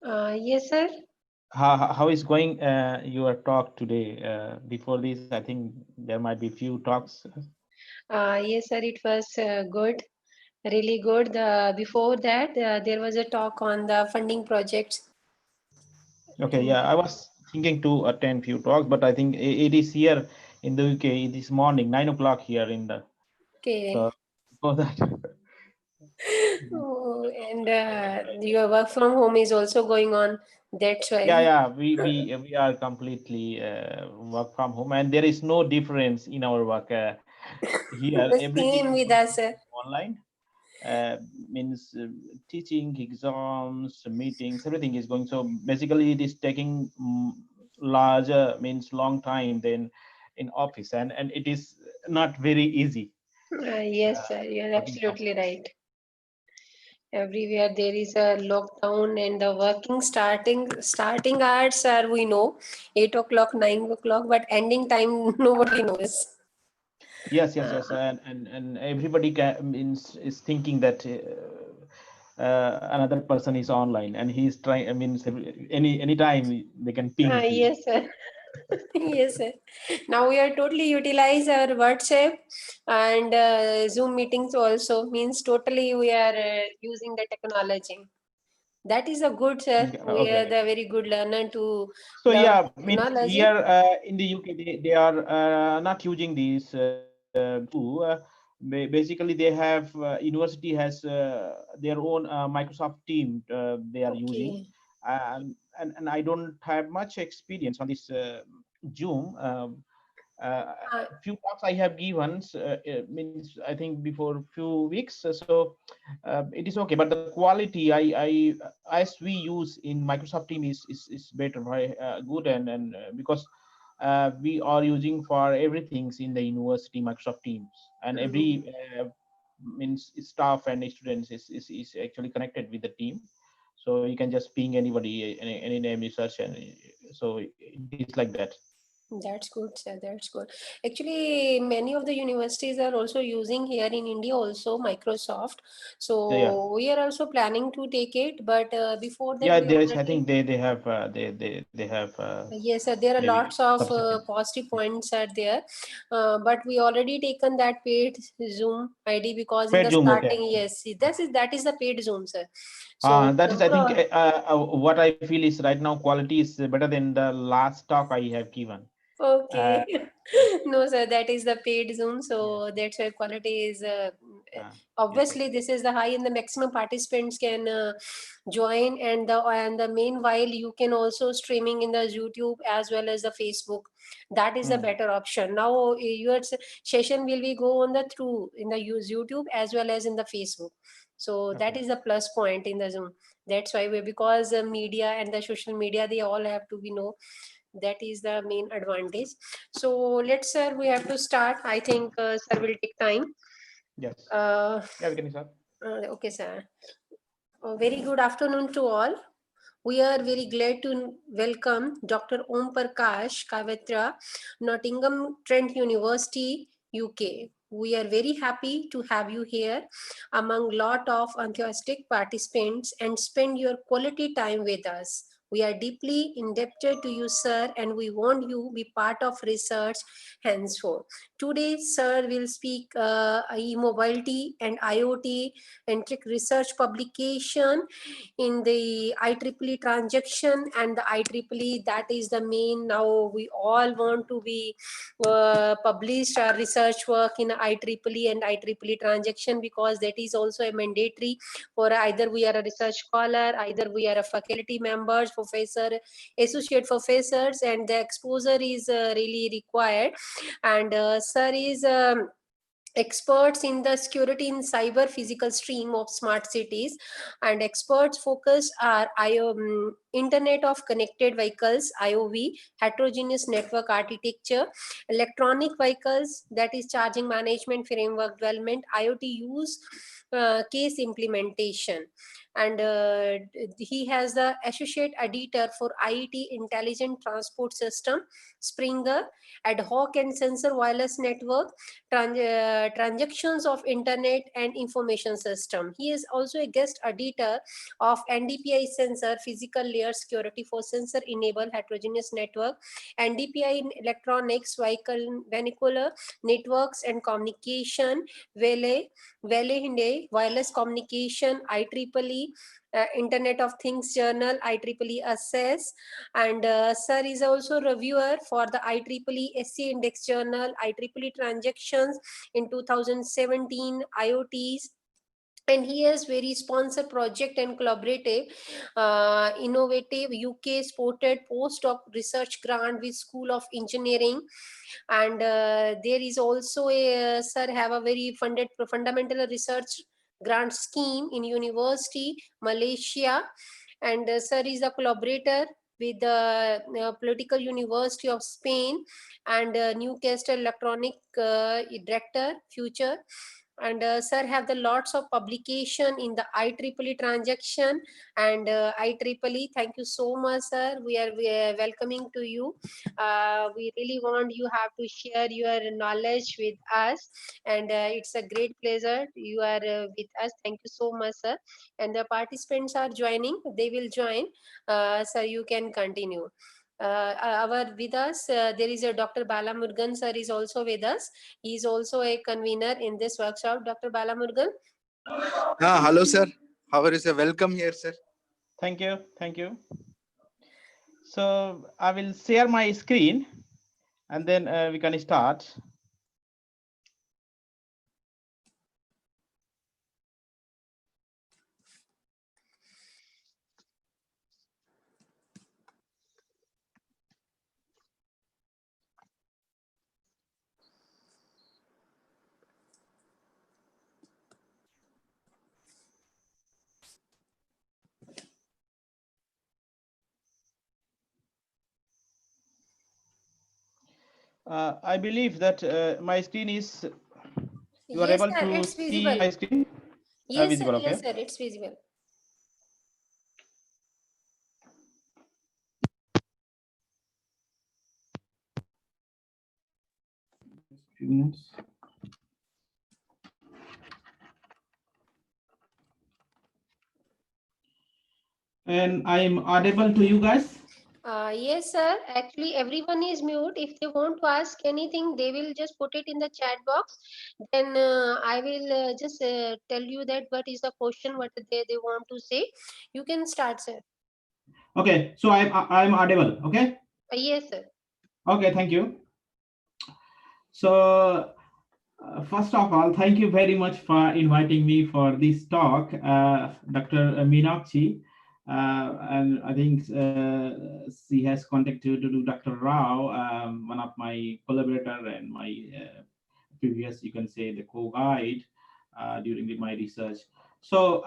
Yes, sir. How is going your talk today? Before this, I think there might be few talks. Yes, sir. It was good, really good. Before that, there was a talk on the funding projects. Okay, yeah, I was thinking to attend few talks, but I think it is here in the UK. It is morning, 9 o'clock here in the. Okay. So for that, Oh, and your work from home is also going on. That's yeah, why. yeah, we are completely work from home, and there is no difference in our work here. The Everything same is with going us, sir. online. Means teaching, exams, meetings, everything is going. So basically, it is taking larger means long time than in office, and it is not very easy Yes, sir. You're working from absolutely right. Everywhere there is a lockdown and the working starting hours are we know 8 o'clock, 9 o'clock, but ending time nobody knows. yes, yes, yes, Uh, and everybody means is thinking that another person is online and he's trying. I mean, any time they can ping you. yes, sir. Yes, sir. Now we are totally utilize our WhatsApp and Zoom meetings also means totally we are using the technology. That is a good, sir. Yeah, We are okay. the very good learner to So learn yeah, means technology. here in the UK they are not using these too. Basically, they have university has their own Microsoft team they are using, Okay. and I don't have much experience on this Zoom. Uh, Few talks I have given means I think before few weeks. So it is okay, but the quality I as we use in Microsoft Team is better, very good, and because we are using for everything in the university Microsoft Teams, and mm, every means staff and students is actually connected with the team, so you can just ping anybody any name you search, and so it is like that. That's good, sir. That's good. Actually, many of the universities are also using here in India also Microsoft. Yeah. So we are also planning to take it, but before that Yeah, we there is. I already think they have they have yes, sir, there are maybe lots of subscription. positive points are there, but we already taken that paid Zoom ID because in Paid the Zoom. Okay. starting, yes, see, that is the paid Zoom, sir. So That is. I think overall, what I feel is right now quality is better than the last talk I have given. Uh, okay. yeah. No, sir, that is the paid Zoom, Yeah. so that's why quality is Yes. Yes. obviously this is the high and the maximum participants can join and the meanwhile you can also streaming in the YouTube as well as the Facebook. That is the Hmm. better option. Now your session will be go on the through in the YouTube as well as in the Facebook. So that Okay. is the plus point in the Zoom. That's why we because media and the social media they all have to be know that is the main advantage. So let's sir we have to start. I think sir will take time. Yes. uh, Yeah, we can start. okay sir. Very good afternoon to all. We are very glad to welcome Dr. Om Prakash Kavatra, Nottingham Trent University, UK. We are very happy to have you here among lot of enthusiastic participants and spend your quality time with us. We are deeply indebted to you, sir, and we want you to be part of research henceforth. Today, sir will speak e-mobility and IoT and research publication in the IEEE transaction and the IEEE that is the main now we all want to be published our research work in IEEE and IEEE transaction because that is also a mandatory for either we are a research scholar, either we are a faculty members, professor, associate professors, and the exposure is really required. And sir is experts in the security in cyber physical stream of smart cities, and experts focus are internet of connected vehicles IOV, heterogeneous network architecture, electronic vehicles that is charging management framework development, IoT use case implementation. And he has the associate editor for IET Intelligent Transport System, Springer, ad hoc and sensor wireless network, transactions of internet and information system. He is also a guest editor of NDPI sensor, physical layer security for sensor enable heterogeneous network, NDPI in electronics, vehicular networks and communication, Vele wireless communication, IEEE, Internet of Things Journal, IEEE Assess, and Sir is also reviewer for the IEEE SC Index Journal, IEEE Transactions in 2017, IoTs, and he has very sponsor project and collaborative innovative UK supported postdoc research grant with School of Engineering. And there is also a sir have a very funded fundamental research grant scheme in University Malaysia. And sir is a collaborator with the Political University of Spain and Newcastle Electronic Director Future. And sir have the lots of publication in the IEEE transaction. And IEEE, thank you so much, sir. We are welcoming to you. We really want you have to share your knowledge with us, and it's a great pleasure you are with us. Thank you so much, sir. And the participants are joining, they will join. Sir, you can continue. Our with us there is a Dr. Balamurgan sir is also with us. He is also a convener in this workshop. Dr. Balamurgan. Hello, sir. How are you, sir? Welcome here, sir. Thank you. Thank you. So I will share my screen and then we can start. I believe that my screen is, you are Yes, able sir, to it's see visible. my screen? Yes, sir, Visible, yes, okay. sir, it's visible. Few minutes. And I am audible to you guys? Yes, sir. Actually, everyone is mute. If they want to ask anything, they will just put it in the chat box. Then I will just tell you that what is the question, what they want to say. You can start, sir. Okay, so I'm audible, okay? Yes, sir. Okay, thank you. So first of all, thank you very much for inviting me for this talk, Dr. Meenakshi. And I think she has contacted to Dr. Rao, one of my collaborator and my previous, you can say, the co-guide during my research. So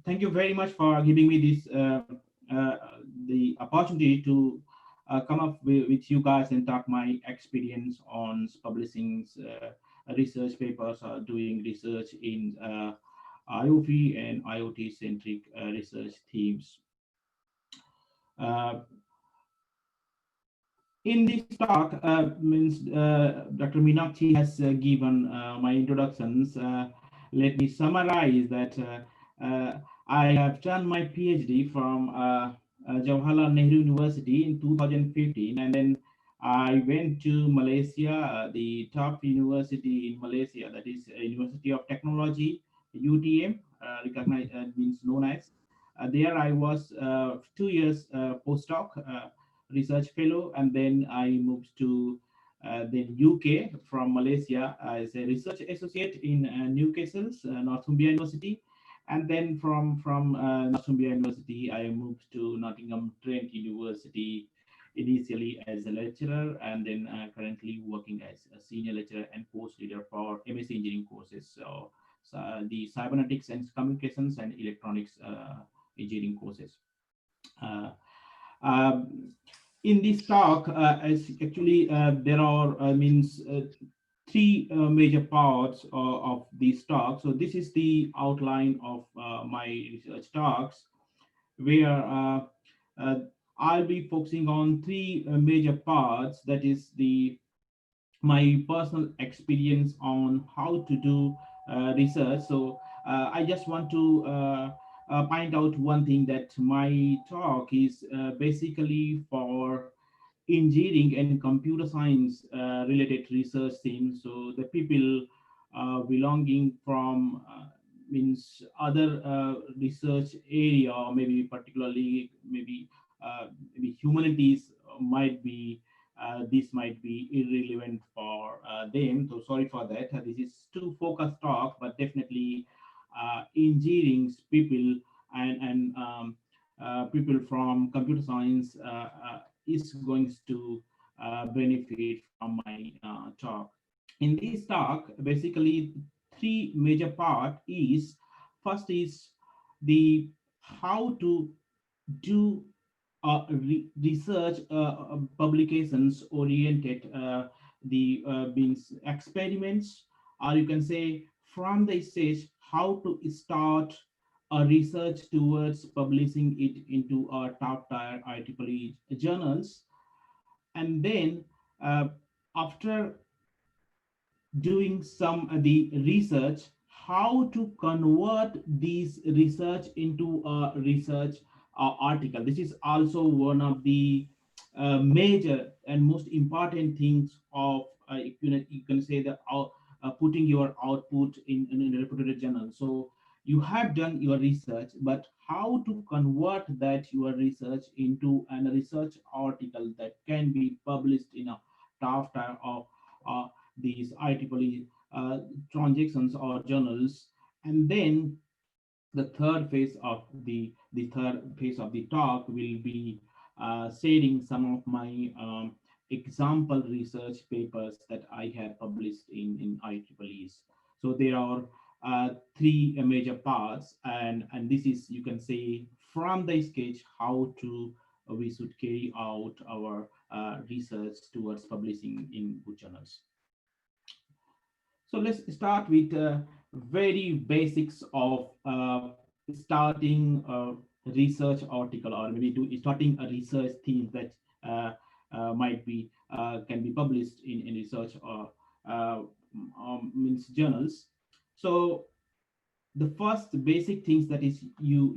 thank you very much for giving me this the opportunity to come up with you guys and talk my experience on publishing research papers or doing research in IoT and IoT centric research themes. Uh, in this talk, means Dr. Meenakshi has given my introductions. Let me summarize that I have done my PhD from Jawaharlal Nehru University in 2015, and then I went to Malaysia, the top university in Malaysia, that is University of Technology, UTM, recognized means known as. There I was 2 years postdoc. Research fellow, and then I moved to the UK from Malaysia as a research associate in Newcastle's Northumbria University, and then from Northumbria University I moved to Nottingham Trent University initially as a lecturer, and then currently working as a senior lecturer and course leader for MSc engineering courses. So the cybernetics and communications and electronics engineering courses. Uh, um, in this talk, actually there are means three major parts of these talks. So this is the outline of my research talks, where uh, I'll be focusing on three major parts. That is the my personal experience on how to do research. So I just want to point out one thing, that my talk is basically for engineering and computer science related research teams. So the people belonging from means other research area, or maybe particularly maybe humanities might be this might be irrelevant for them. So sorry for that. This is too focused talk, but definitely engineering people and people from computer science is going to benefit from my talk. In this talk, basically three major part is, first is the how to do research publications oriented the means experiments, or you can say from the stage how to start a research towards publishing it into a top tier IEEE journals. And then uh, after doing some the research, how to convert these research into a research article. This is also one of the major and most important things of you can say that putting your output in a reputed journal. So you have done your research, but how to convert that your research into a research article that can be published in a top tier of these IEEE transactions or journals. And then the third phase of the talk will be sharing some of my example research papers that I have published in IEEEs. So there are three major parts, and this is, you can say, from the sketch how to we should carry out our research towards publishing in good journals. So let's start with very basics of starting a research article, or maybe starting a research theme that might be can be published in research or means journals. So the first basic things that is you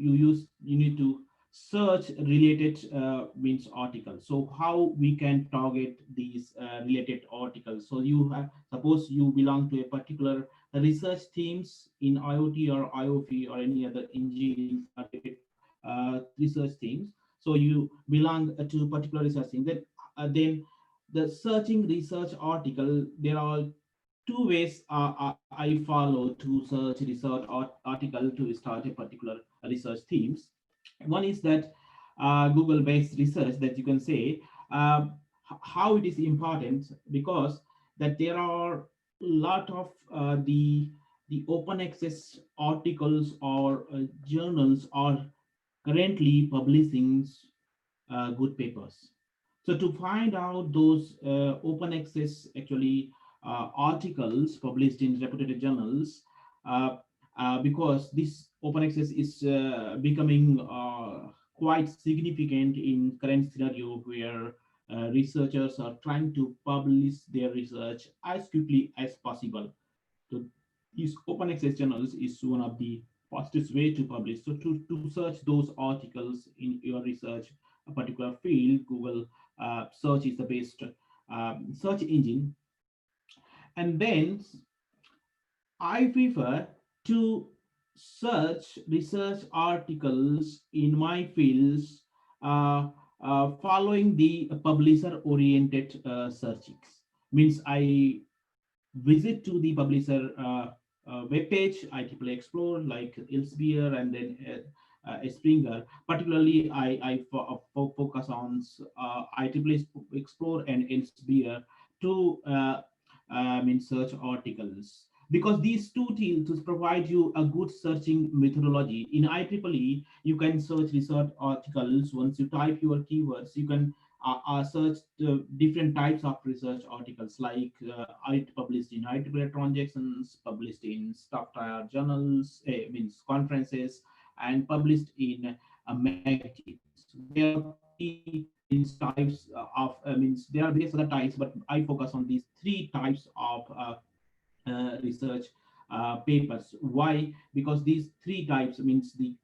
need to search related means articles. So how we can target these related articles. So you have, suppose you belong to a particular research themes in IoT or IoV or any other engineering related research themes. So you belong to particular research thing, then the searching research article, there are two ways I follow to search research article to start a particular research themes. One is that Google-based research, that you can say how it is important, because that there are a lot of the open access articles or journals are currently publishing good papers. So to find out those open access actually articles published in reputed journals, uh, because this open access is becoming quite significant in current scenario, where researchers are trying to publish their research as quickly as possible. So these open access journals is one of the fastest way to publish. So to search those articles in your research a particular field, Google search is the best search engine. And then I prefer to search research articles in my fields following the publisher oriented searchings. Means I visit to the publisher web page, IEEE Explore, like Elsevier, and then Springer. Particularly, I focus on IEEE Explore and Elsevier to mean search articles, because these two tools provide you a good searching methodology. In IEEE, you can search research articles. Once you type your keywords, you can searched different types of research articles, like I published in IEEE transactions, published in staff tier journals, means conferences, and published in magazines. There are three means types of means there are various other types, but I focus on these three types of research papers. Why? Because these three types means the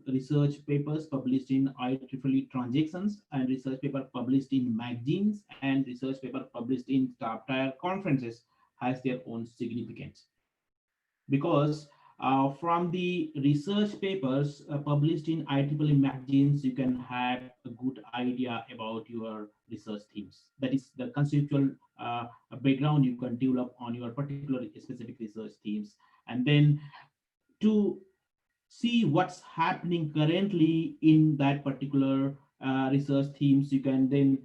research papers published in IEEE transactions, and research paper published in magazines, and research paper published in top tier conferences has their own significance. Because from the research papers published in IEEE magazines, you can have a good idea about your research themes. That is the conceptual background you can develop on your particular specific research themes. And then to see what's happening currently in that particular research themes, you can then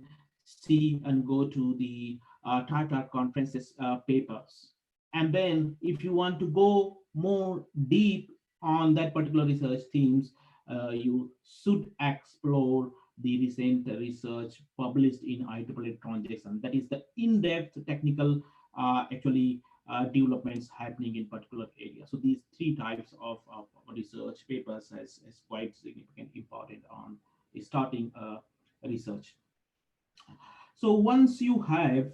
see and go to the Tata conferences papers. And then if you want to go more deep on that particular research themes, you should explore the recent research published in IEEE transaction. That is the in-depth technical actually developments happening in particular area. So these three types of research papers has quite significant important on starting research. So once you have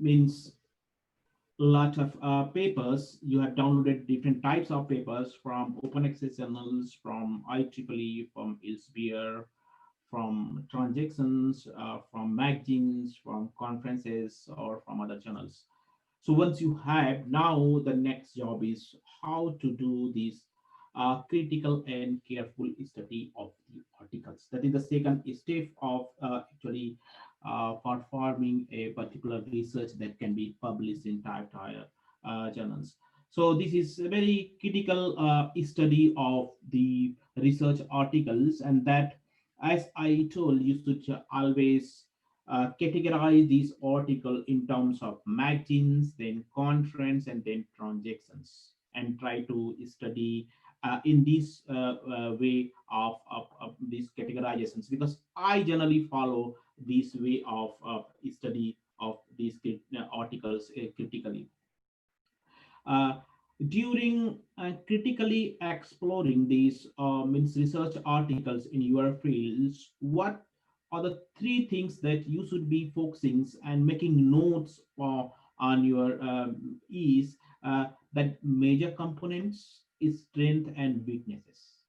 means lot of papers, you have downloaded different types of papers from open access journals, from IEEE, from Elsevier, from transactions, from magazines, from conferences, or from other journals. So once you have, now the next job is how to do this critical and careful study of the articles. That is the second step of actually performing a particular research that can be published in type tier journals. So this is a very critical study of the research articles, and that, as I told, you should always categorize this article in terms of magazines, then conference, and then transactions, and try to study in this way of these categorizations, because I generally follow this way of study of these articles critically. Uh, During critically exploring these means research articles in your fields, what are the three things that you should be focusing and making notes on your is that major components is strength and weaknesses.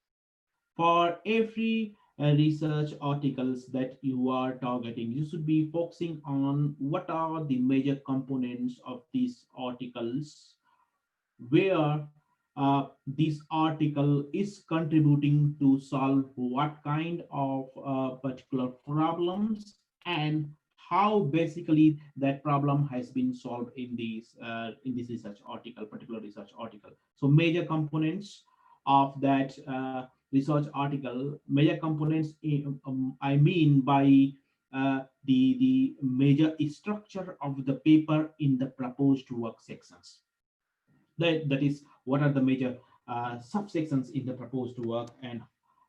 For every research articles that you are targeting, you should be focusing on what are the major components of these articles, where this article is contributing to solve what kind of particular problems, and how basically that problem has been solved in this research article, particular research article. So major components of that research article, major components I mean by the major structure of the paper in the proposed work sections. That is, what are the major subsections in the proposed work, and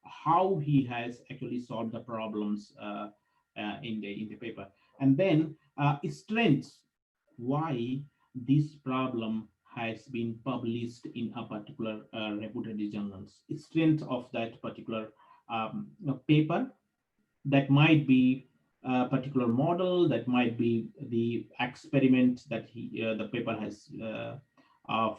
how he has actually solved the problems in the paper. And then strengths, why this problem has been published in a particular reputed journals, strength of that particular paper. That might be a particular model, that might be the experiment that the paper has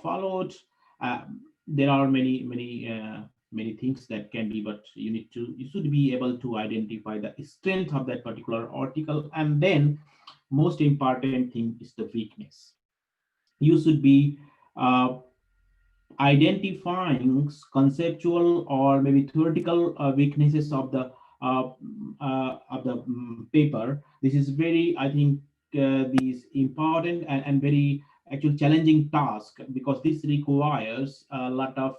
followed. uh, there are many things that can be, but you should be able to identify the strength of that particular article. And then most important thing is the weakness. You should be uh, identifying conceptual or maybe theoretical weaknesses uh, of the paper. This is very, I think, this important and very actually challenging task, because this requires a lot of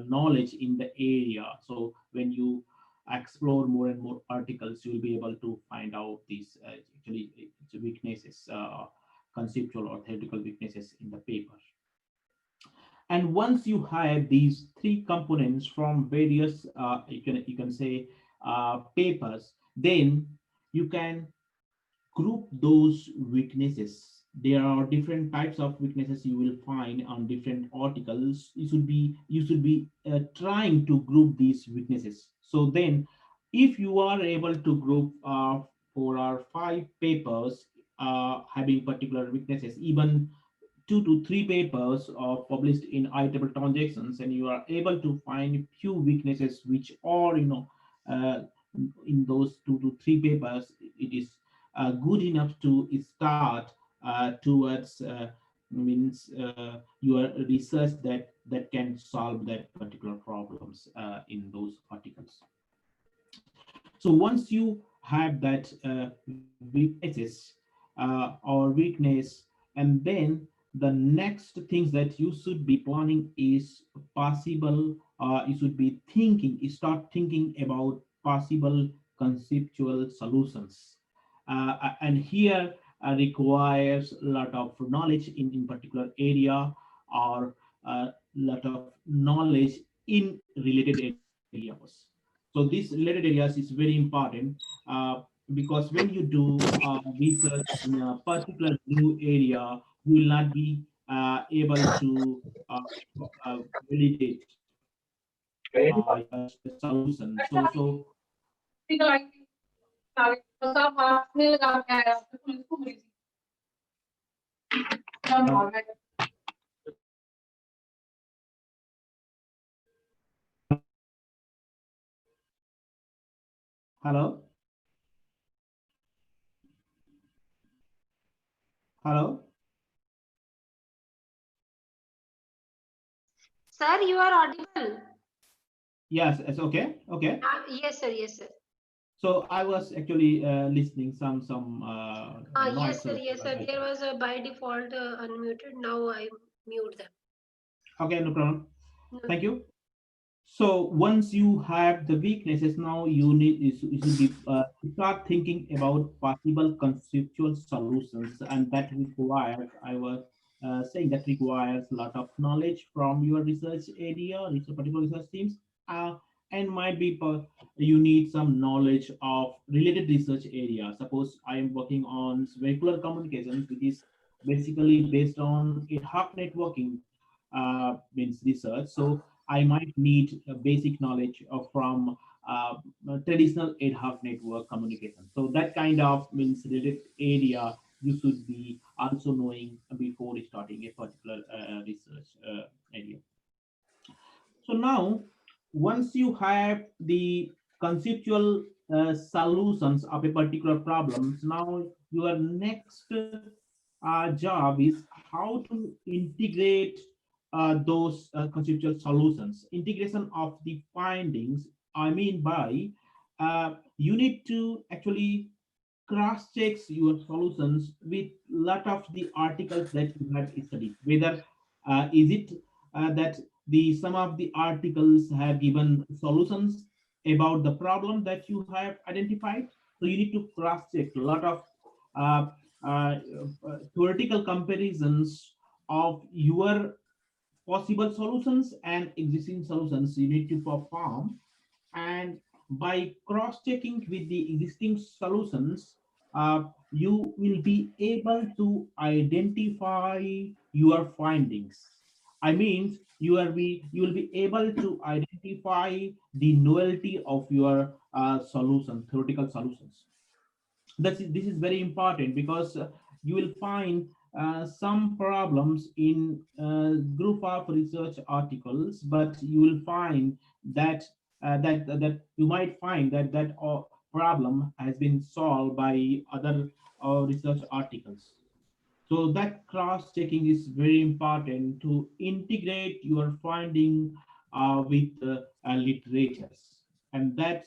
knowledge in the area. So when you explore more and more articles, you will be able to find out these actually weaknesses, conceptual or theoretical weaknesses in the paper. And once you have these three components from various you can say papers, then you can group those weaknesses. There are different types of weaknesses you will find on different articles. You should be trying to group these weaknesses. So then, if you are able to group 4 or 5 papers having particular weaknesses, even 2 to 3 papers are published in iterable transactions, and you are able to find few weaknesses which are uh, in those 2 to 3 papers, it is good enough to start towards means your research that can solve that particular problems in those articles. So once you have that weaknesses or weakness, and then the next things that you should be planning is possible. You should be thinking. You start thinking about possible conceptual solutions, and here requires a lot of knowledge in particular area, or a lot of knowledge in related areas. So these related areas is very important, because when you do research in a particular new area, you will not be able to uh, validate your solution. So uh, hello, hello. Sir, you are audible. Yes, it's okay. Okay. Yes, sir. Yes, sir. So I was actually listening some Yes, noise. sir. Yes, sir. There was a by default unmuted. Now I mute them. Okay, no problem. No. Thank you. So once you have the weaknesses, now you should be start thinking about possible conceptual solutions, and that requires, I was saying, that requires a lot of knowledge from your research area, particular research teams, uh, and might be you need some knowledge of related research area. Suppose I am working on vehicular communications, which is basically based on ad hoc networking means research. So I might need a basic knowledge of from traditional ad hoc network communication. So that kind of means related area you should be also knowing before starting a particular research area. So now, once you have the conceptual solutions of a particular problems, now your next job is how to integrate those conceptual solutions. Integration of the findings, I mean by you need to actually cross checks your solutions with lot of the articles that you have studied, whether is it that the some of the articles have given solutions about the problem that you have identified. So you need to cross check a lot of uh, uh, theoretical comparisons of your possible solutions and existing solutions you need to perform. And by cross-checking with the existing solutions, you will be able to identify your findings. I mean, you will be able to identify the novelty of your theoretical solutions. This is very important, because you will find some problems in group of research articles, but you will find that that you might find that problem has been solved by other research articles. So that cross checking is very important to integrate your finding with literatures, and that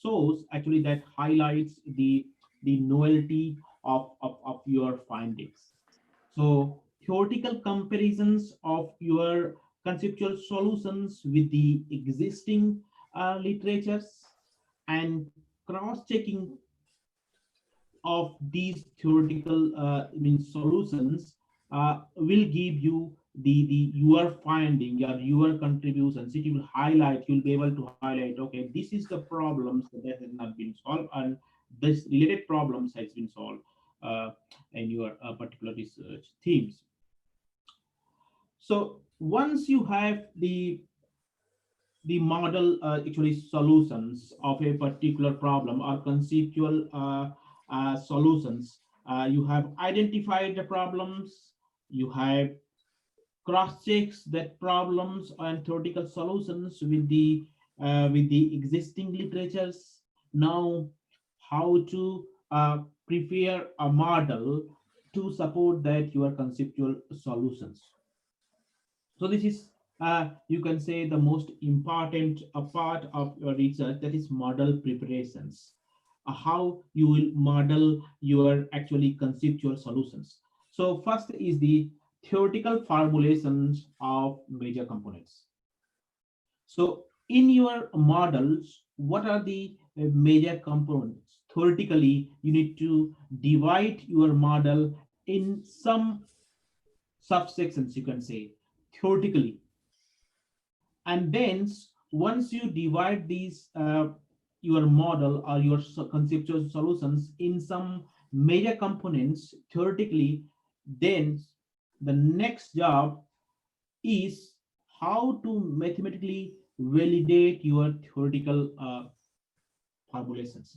shows actually that highlights the novelty of your findings. So theoretical comparisons of your conceptual solutions with the existing literatures, and cross checking of these theoretical means solutions will give you the your finding, your contributions. It will highlight, you'll be able to highlight, okay, this is the problems that has not been solved, and this related problems has been solved in your particular research themes. So once you have the model actually solutions of a particular problem or conceptual solutions, you have identified the problems, you have cross checks that problems and theoretical solutions with the existing literatures. Now how to prepare a model to support that your conceptual solutions. So this is you can say the most important part of your research, that is model preparations. How you will model your actually conceptual solutions. So first is the theoretical formulations of major components. So in your models, what are the major components? Theoretically, you need to divide your model in some subsections, you can say, theoretically. And then once you divide these your model or your conceptual solutions in some major components theoretically, then the next job is how to mathematically validate your theoretical formulations.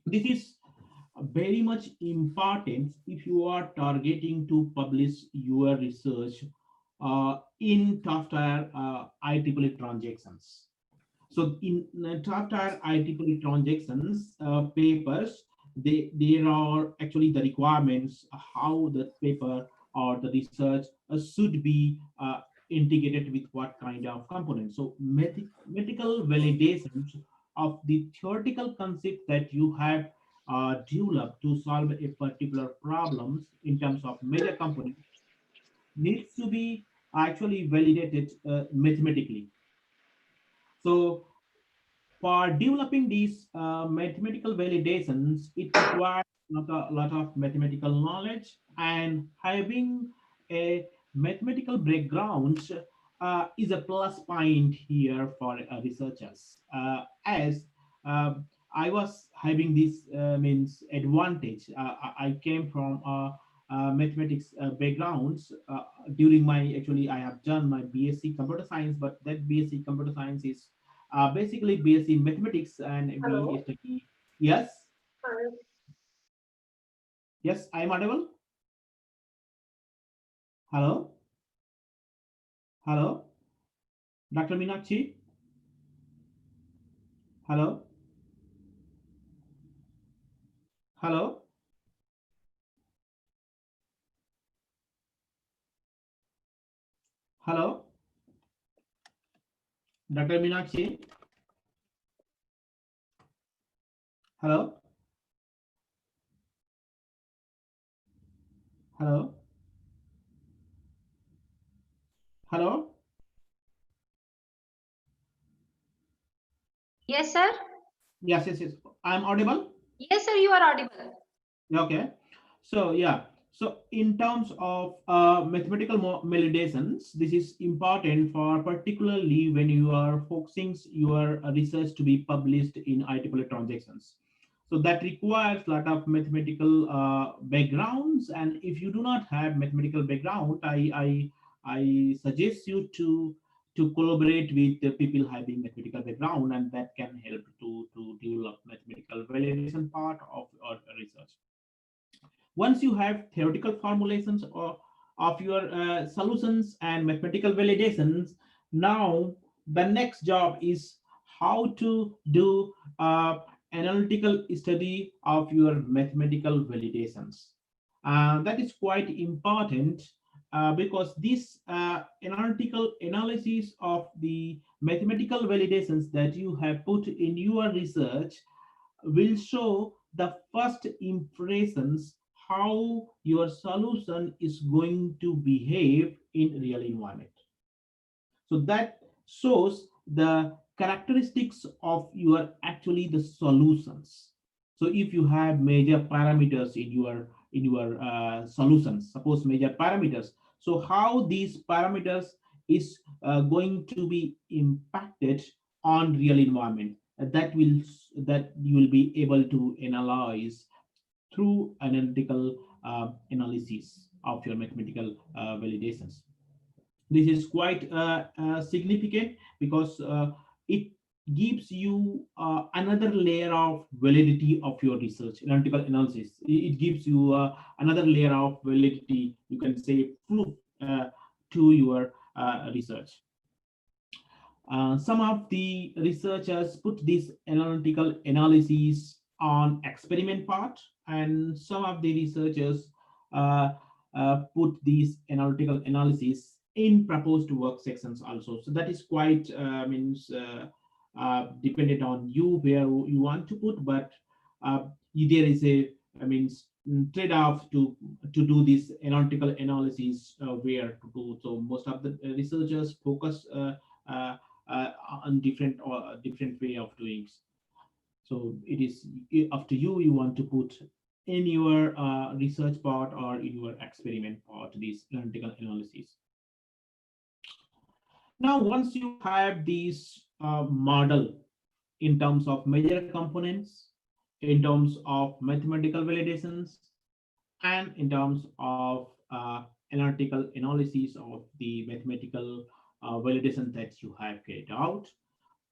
This is very much important if you are targeting to publish your research in top tier IEEE transactions. So in top tier IEEE transactions papers, there are actually the requirements how the paper or the research should be integrated with what kind of components. So mathematical validations of the theoretical concept that you have developed to solve a particular problems in terms of major components needs to be actually validated mathematically. So for developing these mathematical validations, it requires a lot of mathematical knowledge, and having a mathematical background is a plus point here for researchers. As I was having this means advantage. I came from mathematics backgrounds during my actually I have done my BSc computer science, but that BSc computer science is basically based in mathematics, and we Hello. study. Yes, Uh, yes, I'm audible. Hello, hello, Dr. Meenakshi. Hello, hello, hello, Dr. Meenakshi. Hello, hello, hello. Yes, sir. Yes, yes, yes. I'm audible. Yes, sir, you are audible. Okay. So yeah. So in terms of mathematical validations, this is important for particularly when you are focusing your research to be published in IEEE transactions. So that requires a lot of mathematical backgrounds, and if you do not have mathematical background, I suggest you to collaborate with the people having mathematical background, and that can help to develop mathematical validation part of research. Once you have theoretical formulations of your solutions and mathematical validations, now the next job is how to do analytical study of your mathematical validations. That is quite important because this analytical analysis of the mathematical validations that you have put in your research will show the first impressions how your solution is going to behave in real environment. So that shows the characteristics of your actually the solutions. So if you have major parameters in your solutions, suppose major parameters, so how these parameters is going to be impacted on real environment, that you will be able to analyze through analytical analysis of your mathematical validations. This is quite significant because it gives you another layer of validity of your research. Analytical analysis, it gives you another layer of validity, you can say proof, to your research. Some of the researchers put this analytical analysis on experiment part, and some of the researchers uh, put these analytical analysis in proposed work sections also. So that is quite means dependent on you where you want to put, but there is a means trade-off to do this analytical analysis where to do. So most of the researchers focus uh, on different way of doing. So it is up to you. You want to put in your research part or in your experiment part this analytical analysis. Now, once you have this model in terms of major components, in terms of mathematical validations, and in terms of analytical analysis of the mathematical validation that you have carried out,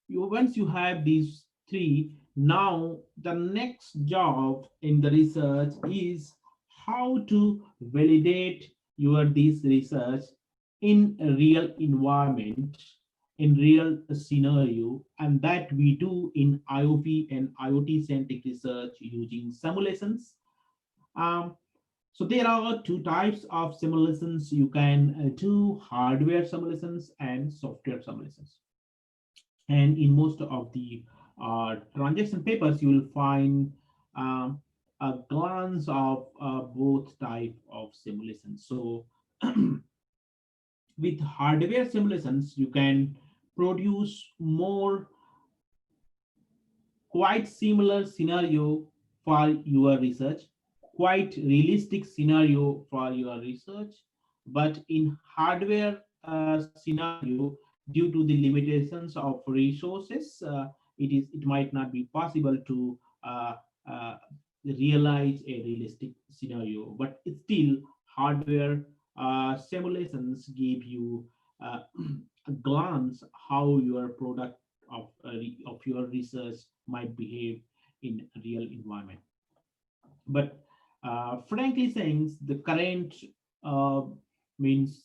once you have these three, now the next job in the research is how to validate your this research in a real environment, in real scenario, and that we do in IOP and IoT centric research using simulations. um, so there are two types of simulations. You can do hardware simulations and software simulations. And in most of the transaction papers, you will find a glance of both type of simulations. So with hardware simulations, you can produce more quite similar scenario for your research, quite realistic scenario for your research. But in hardware scenario, due to the limitations of resources, it might not be possible to uh, realize a realistic scenario. But it's still hardware simulations give you a glance how your product of your research might behave in a real environment. But frankly saying, the current uh, means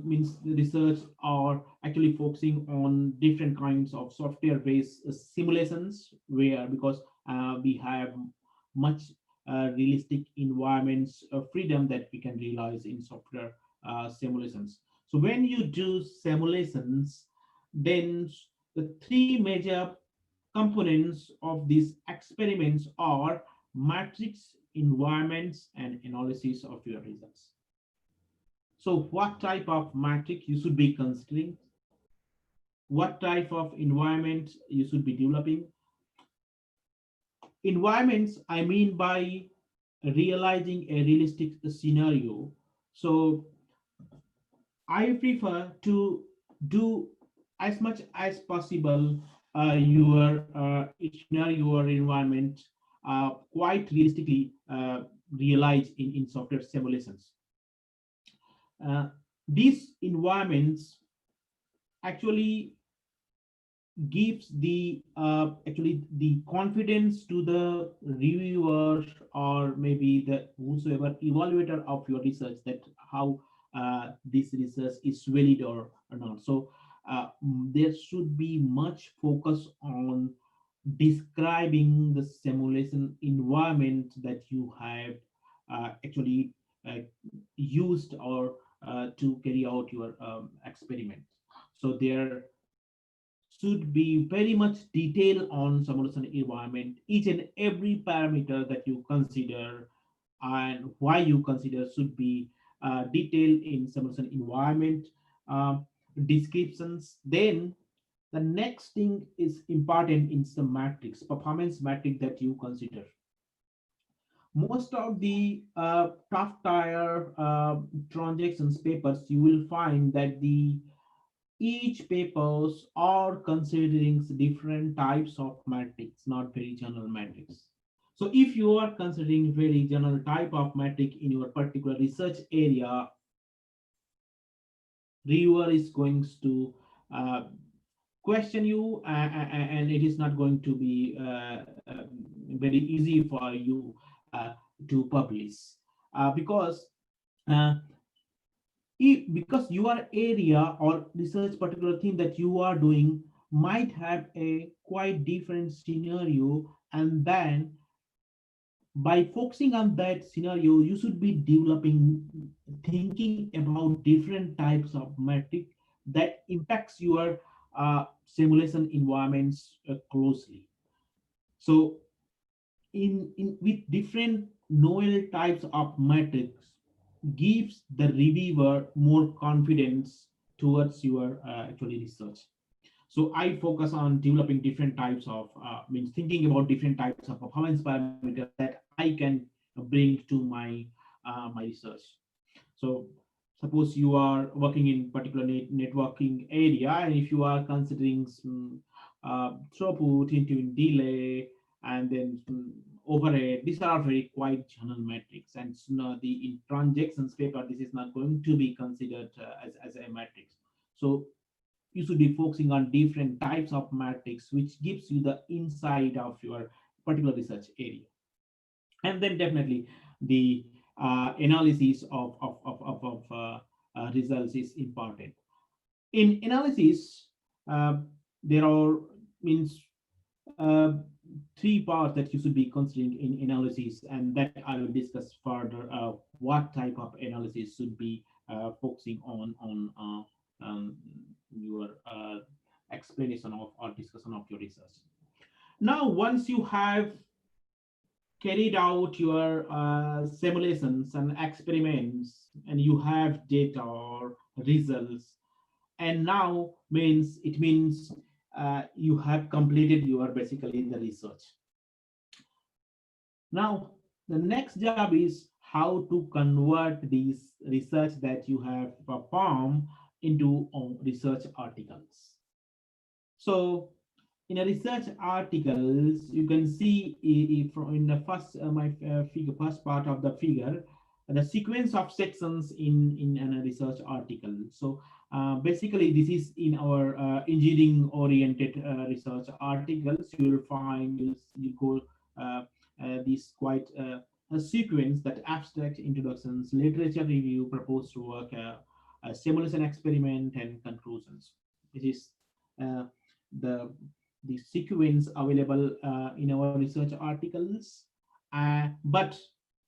means research are actually focusing on different kinds of software-based simulations, where because we have much realistic environments of freedom that we can realize in software simulations. So when you do simulations, then the three major components of these experiments are matrix, environments, and analysis of your results. So what type of matrix you should be considering, what type of environment you should be developing. Environments, I mean by realizing a realistic scenario. So I prefer to do as much as possible your scenario or environment quite realistically realized in software simulations. These environments actually gives the actually the confidence to the reviewers or maybe the whosoever evaluator of your research that how this research is valid or not. So there should be much focus on describing the simulation environment that you have actually uh, used or to carry out your experiment. So there should be very much detail on simulation environment. Each and every parameter that you consider and why you consider should be detailed in simulation environment descriptions. Then the next thing is important in some matrix, performance matrix that you consider. Most of the tough tire transactions papers, you will find that the each papers are considering different types of matrix, not very general matrix. So if you are considering very general type of matrix in your particular research area, reviewer is going to uh, question you, and it is not going to be very easy for you to publish, because uh, because your area or research particular thing that you are doing might have a quite different scenario, and then by focusing on that scenario you should be developing, thinking about different types of metric that impacts your simulation environments closely. So in with different novel types of metrics gives the reviewer more confidence towards your actually research. So I focus on developing different types of means thinking about different types of performance parameters that I can bring to my research. So suppose you are working in particular networking area, and if you are considering some throughput into delay and then some overhead, these are very quite general metrics, and the in transactions paper this is not going to be considered as a matrix. So you should be focusing on different types of matrix which gives you the insight of your particular research area. And then definitely the analysis of results is important. In analysis, uh, there are means uh, three parts that you should be considering in analysis, and that I will discuss further. What type of analysis should be focusing on your explanation of or discussion of your research. Now, once you have carried out your simulations and experiments, and you have data or results, and now means it means you have completed your basically the research. Now the next job is how to convert these research that you have performed into research articles. So in a research articles, you can see in the first my figure, first part of the figure, the sequence of sections in a research article. So basically, this is in our engineering oriented research articles. You will find you go this quite a sequence that abstract introductions, literature review, proposed work, simulation experiment, and conclusions. This is uh, the the sequence available in our research articles. But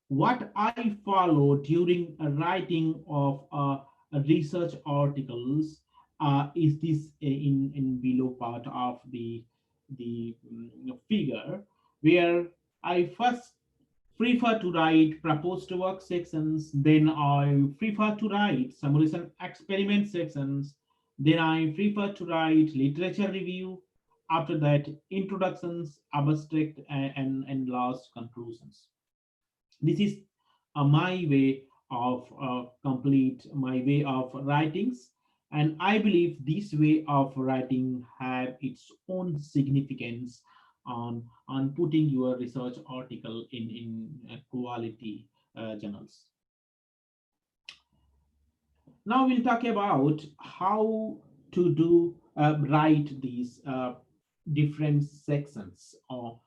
what I follow during a writing of a research articles is this in below part of the figure, where I first prefer to write proposed work sections, then I prefer to write simulation experiment sections, then I prefer to write literature review, after that introductions, abstract, and last conclusions. This is my way of complete my way of writings, and I believe this way of writing have its own significance on putting your research article in quality journals. Now we'll talk about how to do write these different sections or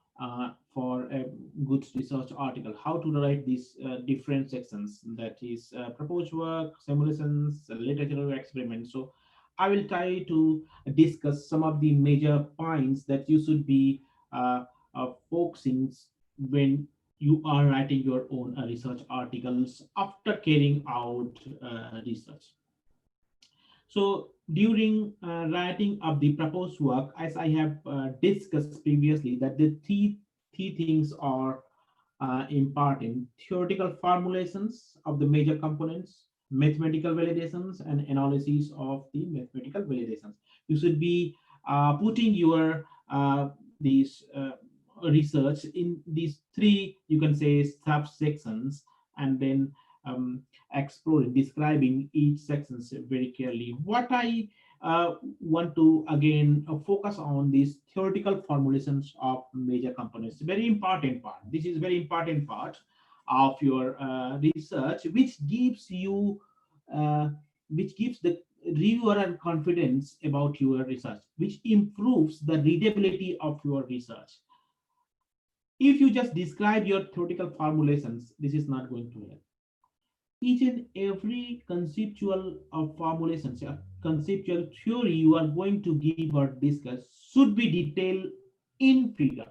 for a good research article. How to write these different sections, that is proposed work, simulations, literature experiments. So I will try to discuss some of the major points that you should be focusing when you are writing your own research articles after carrying out research. So during writing of the proposed work, as I have discussed previously, that the three things are important: theoretical formulations of the major components, mathematical validations, and analysis of the mathematical validations. You should be putting your these research in these three, you can say, subsections, and then exploring, describing each sections very clearly. What I want to again focus on these theoretical formulations of major components. Very important part. This is very important part of your research, uh, which gives the reviewer and confidence about your research, which improves the readability of your research. If you just describe your theoretical formulations, this is not going to help. Each and every conceptual formulations, conceptual theory you are going to give or discuss should be detailed in figure.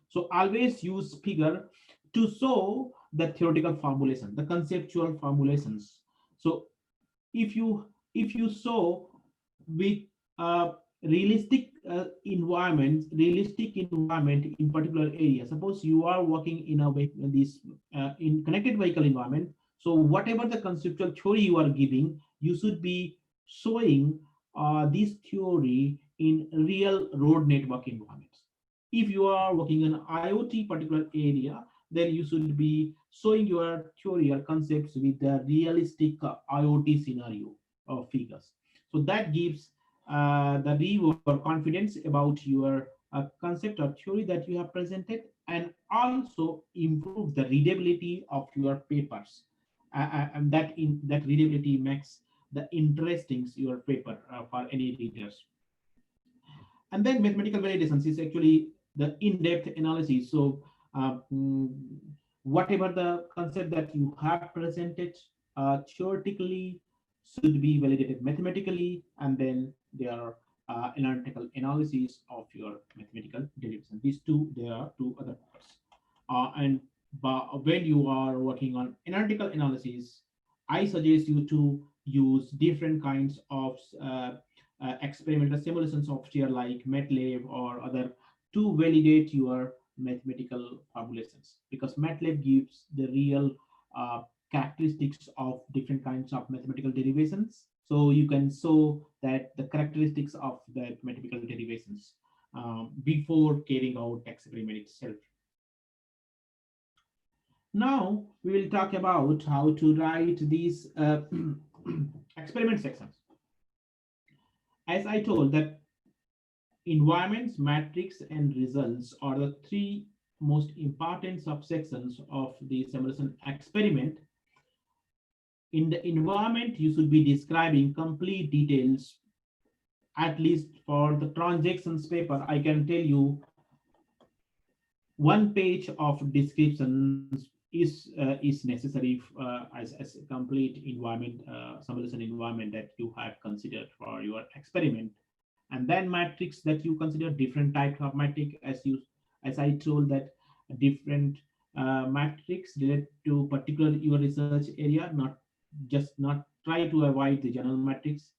So always use figure to show the theoretical formulation, the conceptual formulations. So if you show with a realistic environment in particular area. Suppose you are working in a way this in connected vehicle environment. So whatever the conceptual theory you are giving, you should be showing this theory in real road network environments. If you are working in IoT particular area, then you should be showing your theory or concepts with the realistic IoT scenario of figures. So that gives the reviewer confidence about your concept or theory that you have presented, and also improve the readability of your papers. And that readability makes the interesting your paper for any readers. And then mathematical validations is actually the in-depth analysis. So whatever the concept that you have presented theoretically should be validated mathematically, and then there are analytical analysis of your mathematical derivation. These two, there are two other parts. And when you are working on analytical analysis, I suggest you to use different kinds of experimental simulation software like MATLAB or other to validate your mathematical formulations, because MATLAB gives the real characteristics of different kinds of mathematical derivations. So you can show that the characteristics of the mathematical derivations before carrying out experiment itself. Now we will talk about how to write these experiment sections. As I told that environments, matrix, and results are the three most important subsections of the simulation experiment. In the environment, you should be describing complete details. At least for the transactions paper, I can tell you 1 page of descriptions is necessary as a complete environment simulation environment that you have considered for your experiment. And then matrix that you consider different types of matrix, as I told that different matrix related to particular your research area, not try to avoid the general matrix.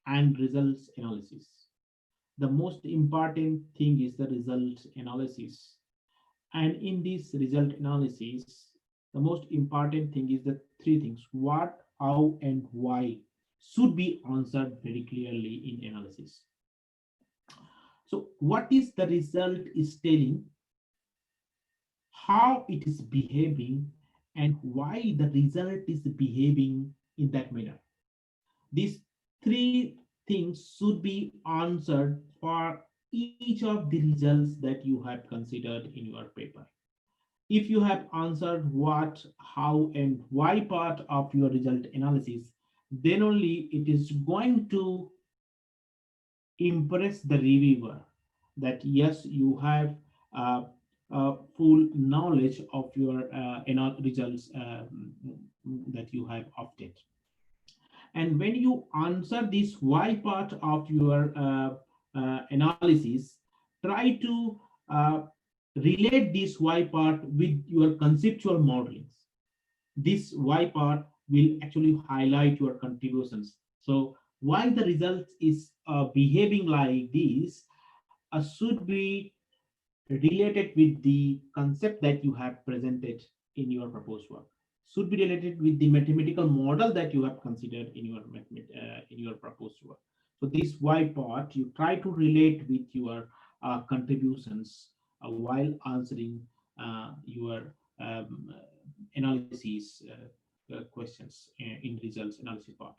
And results analysis. The most important thing is the result analysis. And in this result analysis, the most important thing is the three things: what, how, and why should be answered very clearly in analysis. So what is the result is telling, how it is behaving, and why the result is behaving in that manner. These three things should be answered for each of the results that you have considered in your paper. If you have answered what, how, and why part of your result analysis, then only it is going to impress the reviewer that yes, you have full knowledge of your results that you have obtained. And when you answer this why part of your analysis, try to relate this why part with your conceptual modelings. This why part will actually highlight your contributions. So why the results is behaving like this should be related with the concept that you have presented in your proposed work, should be related with the mathematical model that you have considered in your proposed work. So this why part you try to relate with your contributions while answering your analysis questions in results analysis part.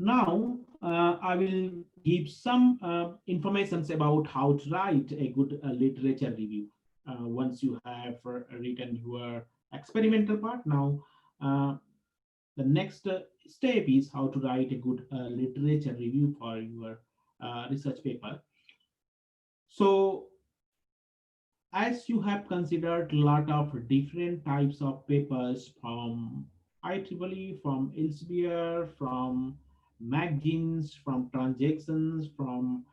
Now, I will give some informations about how to write a good literature review. Once you have written your experimental part, now the next step is how to write a good literature review for your research paper. So, as you have considered a lot of different types of papers from IEEE, from Elsevier, from magazines, from transactions, from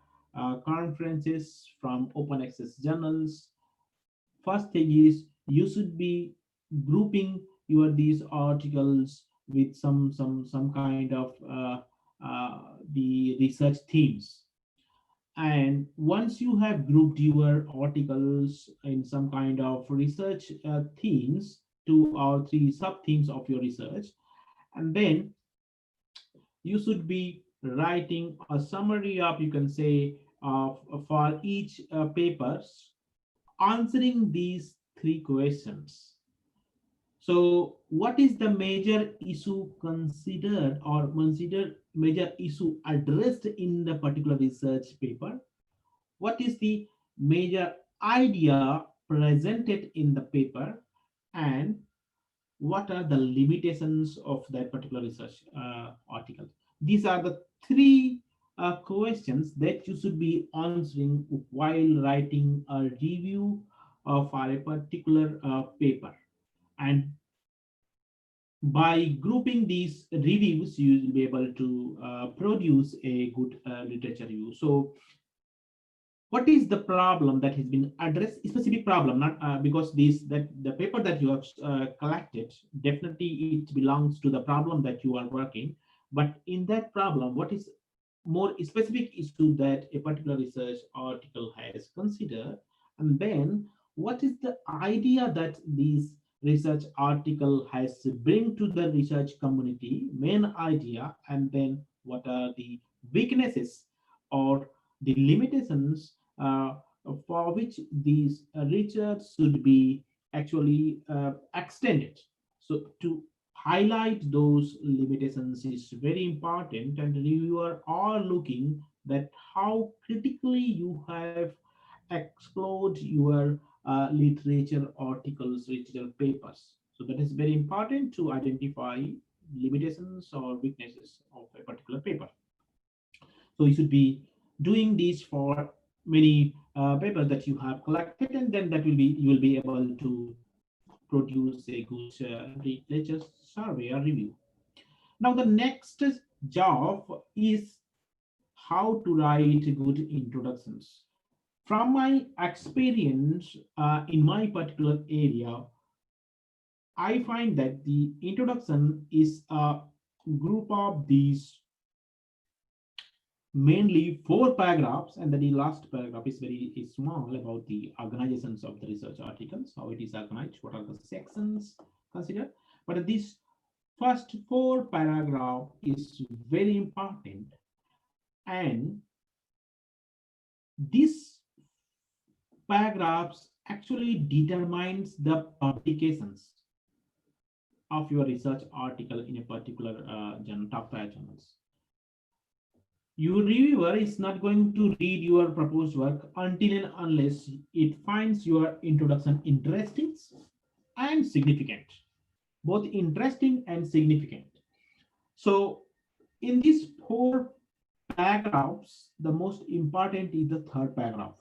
conferences, from open access journals, first thing is you should be grouping your these articles with some kind of the research themes. And once you have grouped your articles in some kind of research themes, 2 or 3 sub themes of your research, and then you should be writing a summary of, you can say, of for each papers, answering these 3 questions. So what is the major issue considered, or major issue addressed in the particular research paper? What is the major idea presented in the paper? And what are the limitations of that particular research article? These are the 3 questions that you should be answering while writing a review for a particular paper. And by grouping these reviews, you will be able to produce a good literature review. So what is the problem that has been addressed, specific problem, not because that the paper that you have collected, definitely it belongs to the problem that you are working, but in that problem, what is more specific issue that a particular research article has considered, and then what is the idea that this research article has to bring to the research community, main idea, and then what are the weaknesses or the limitations for which these research should be actually extended. So to highlight those limitations is very important, and reviewer are looking that how critically you have explored your literature articles, literature papers. So that is very important to identify limitations or weaknesses of a particular paper. So you should be doing this for many papers that you have collected, and then that will be you will be able to produce a good literature survey or review. Now the next job is how to write good introductions. From my experience in my particular area, I find that the introduction is a group of these mainly 4 paragraphs, and then the last paragraph is very small about the organizations of the research articles, how it is organized, what are the sections considered. But this first 4 paragraph is very important, and this paragraphs actually determines the publications of your research article in a particular top tier journals. Your reviewer is not going to read your proposed work until and unless it finds your introduction interesting and significant, both interesting and significant. So in these 4 paragraphs, the most important is the 3rd paragraph.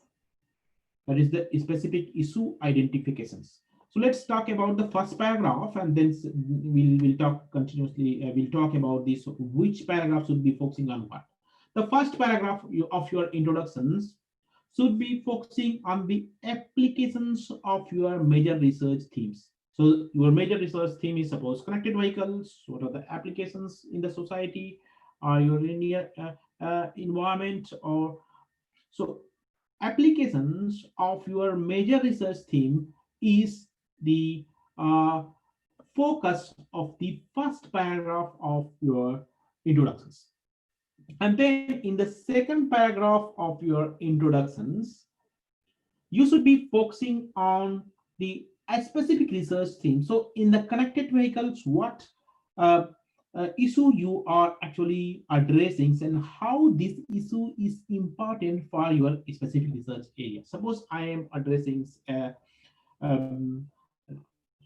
That is the specific issue identifications. So let's talk about the first paragraph, and then we'll talk continuously. We'll talk about this, which paragraph should be focusing on what. The first paragraph of your introductions should be focusing on the applications of your major research themes. So your major research theme is, suppose, connected vehicles. What are the applications in the society, or your linear environment, or so applications of your major research theme is the focus of the first paragraph of your introductions. And then in the second paragraph of your introductions, you should be focusing on the specific research theme. So in the connected vehicles, what issue you are actually addressing and how this issue is important for your specific research area. Suppose I am addressing um,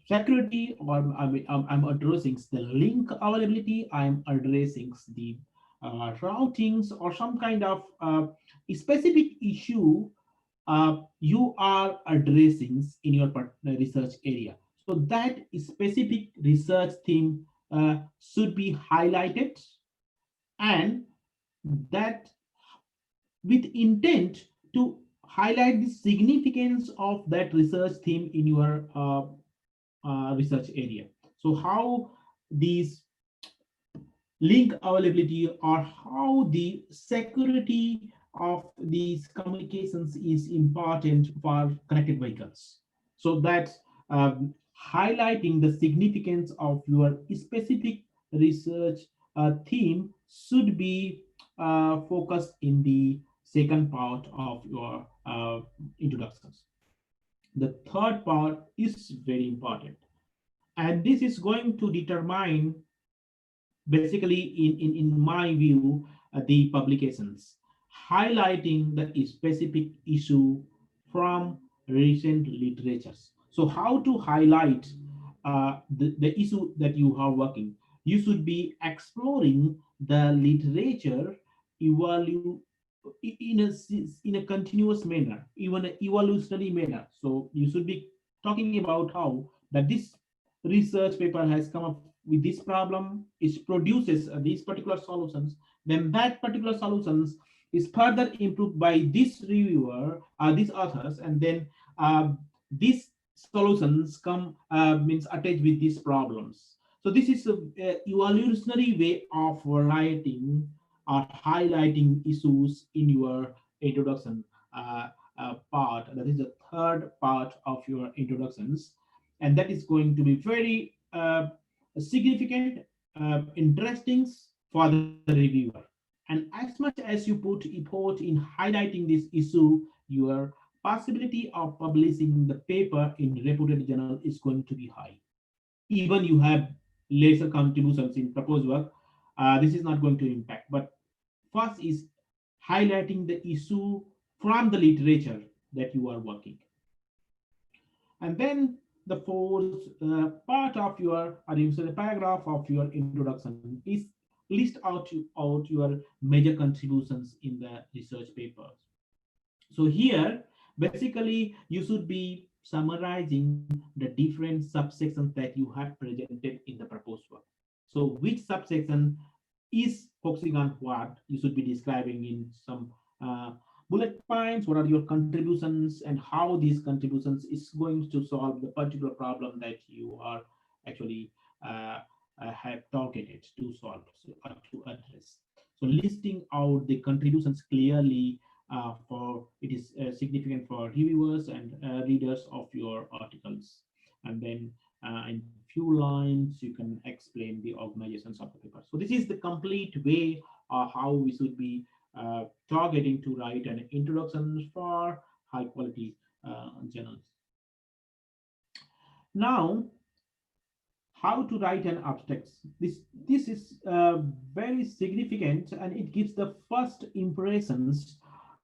security, or I'm addressing the link availability, I'm addressing the routings, or some kind of specific issue you are addressing in your research area. So that specific research theme should be highlighted, and that with intent to highlight the significance of that research theme in your research area. So how these link availability, or how the security of these communications is important for connected vehicles. So that's highlighting the significance of your specific research theme should be focused in the second part of your introductions. The third part is very important, and this is going to determine, basically, in my view, the publications highlighting the specific issue from recent literatures. So how to highlight the issue that you are working? You should be exploring the literature evalu in a continuous manner, even an evolutionary manner. So you should be talking about how that this research paper has come up with this problem, it produces these particular solutions, then that particular solutions is further improved by this reviewer, these authors, and then these solutions come means attached with these problems. So this is a evolutionary way of writing or highlighting issues in your introduction part. That is the third part of your introductions, and that is going to be very significant, interesting for the reviewer. And as much as you put effort in highlighting this issue, your possibility of publishing the paper in reputed journal is going to be high. Even you have lesser contributions in proposed work, this is not going to impact. But first is highlighting the issue from the literature that you are working. And then the fourth part of your, or you say the paragraph of your introduction, is list out your major contributions in the research papers. So here, basically, you should be summarizing the different subsections that you have presented in the proposed work. So which subsection is focusing on what, you should be describing in some bullet points, what are your contributions, and how these contributions is going to solve the particular problem that you are actually have targeted to solve, or to address. So listing out the contributions clearly for it is significant for reviewers and readers of your articles. And then in few lines you can explain the organizations of the paper. So this is the complete way how we should be targeting to write an introduction for high quality journals. Now, how to write an abstract. This is very significant, and it gives the first impressions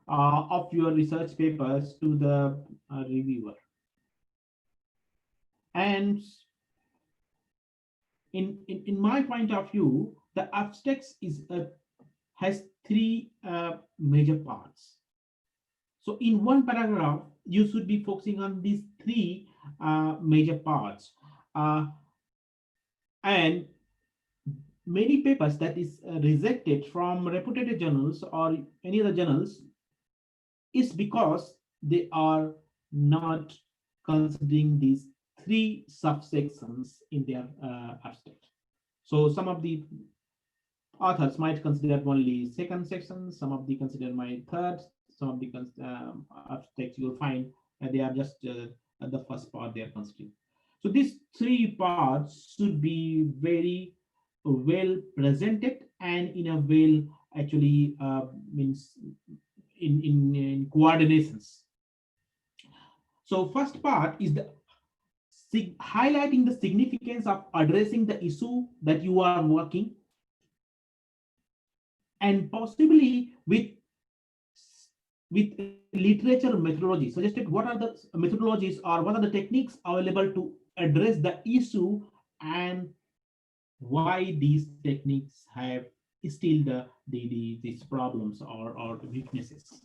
of your research papers to the reviewer. And in my point of view, the abstract is has three major parts. So in one paragraph, you should be focusing on these three major parts. And many papers that is rejected from reputed journals or any other journals is because they are not considering these three subsections in their abstract. So some of the authors might consider only second section, some of the consider my third, some of the abstracts you'll find they are just the first part they are considering. So these three parts should be very well presented and in a well actually means in coordinations. So first part is the highlighting the significance of addressing the issue that you are working, and possibly with literature methodology suggested what are the methodologies or what are the techniques available to address the issue, and why these techniques have still these problems or weaknesses.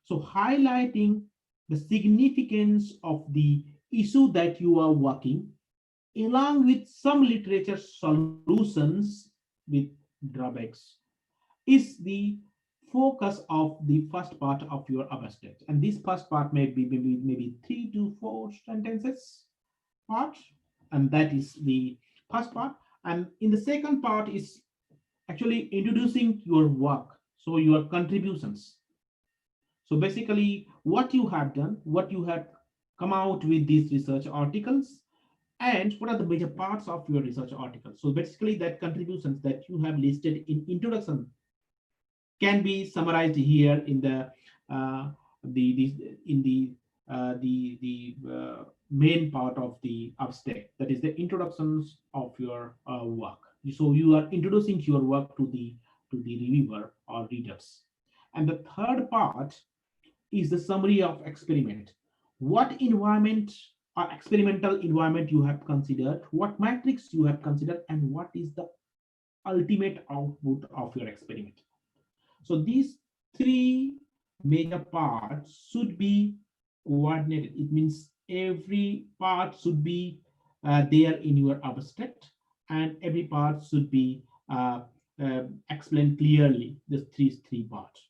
So highlighting the significance of the issue that you are working, along with some literature solutions with drawbacks, is the focus of the first part of your abstract. And this first part may be maybe 3 to 4 sentences part, and that is the first part. And in the second part is actually introducing your work, so your contributions. So basically what you have done, what you have come out with these research articles, and what are the major parts of your research article. So basically that contributions that you have listed in introduction can be summarized here in the main part of the abstract, that is the introductions of your work. So you are introducing your work to the reviewer or readers. And the third part is the summary of experiment. What environment or experimental environment you have considered, what metrics you have considered, and what is the ultimate output of your experiment. So these three major parts should be coordinated. It means every part should be there in your abstract, and every part should be explained clearly, the three parts.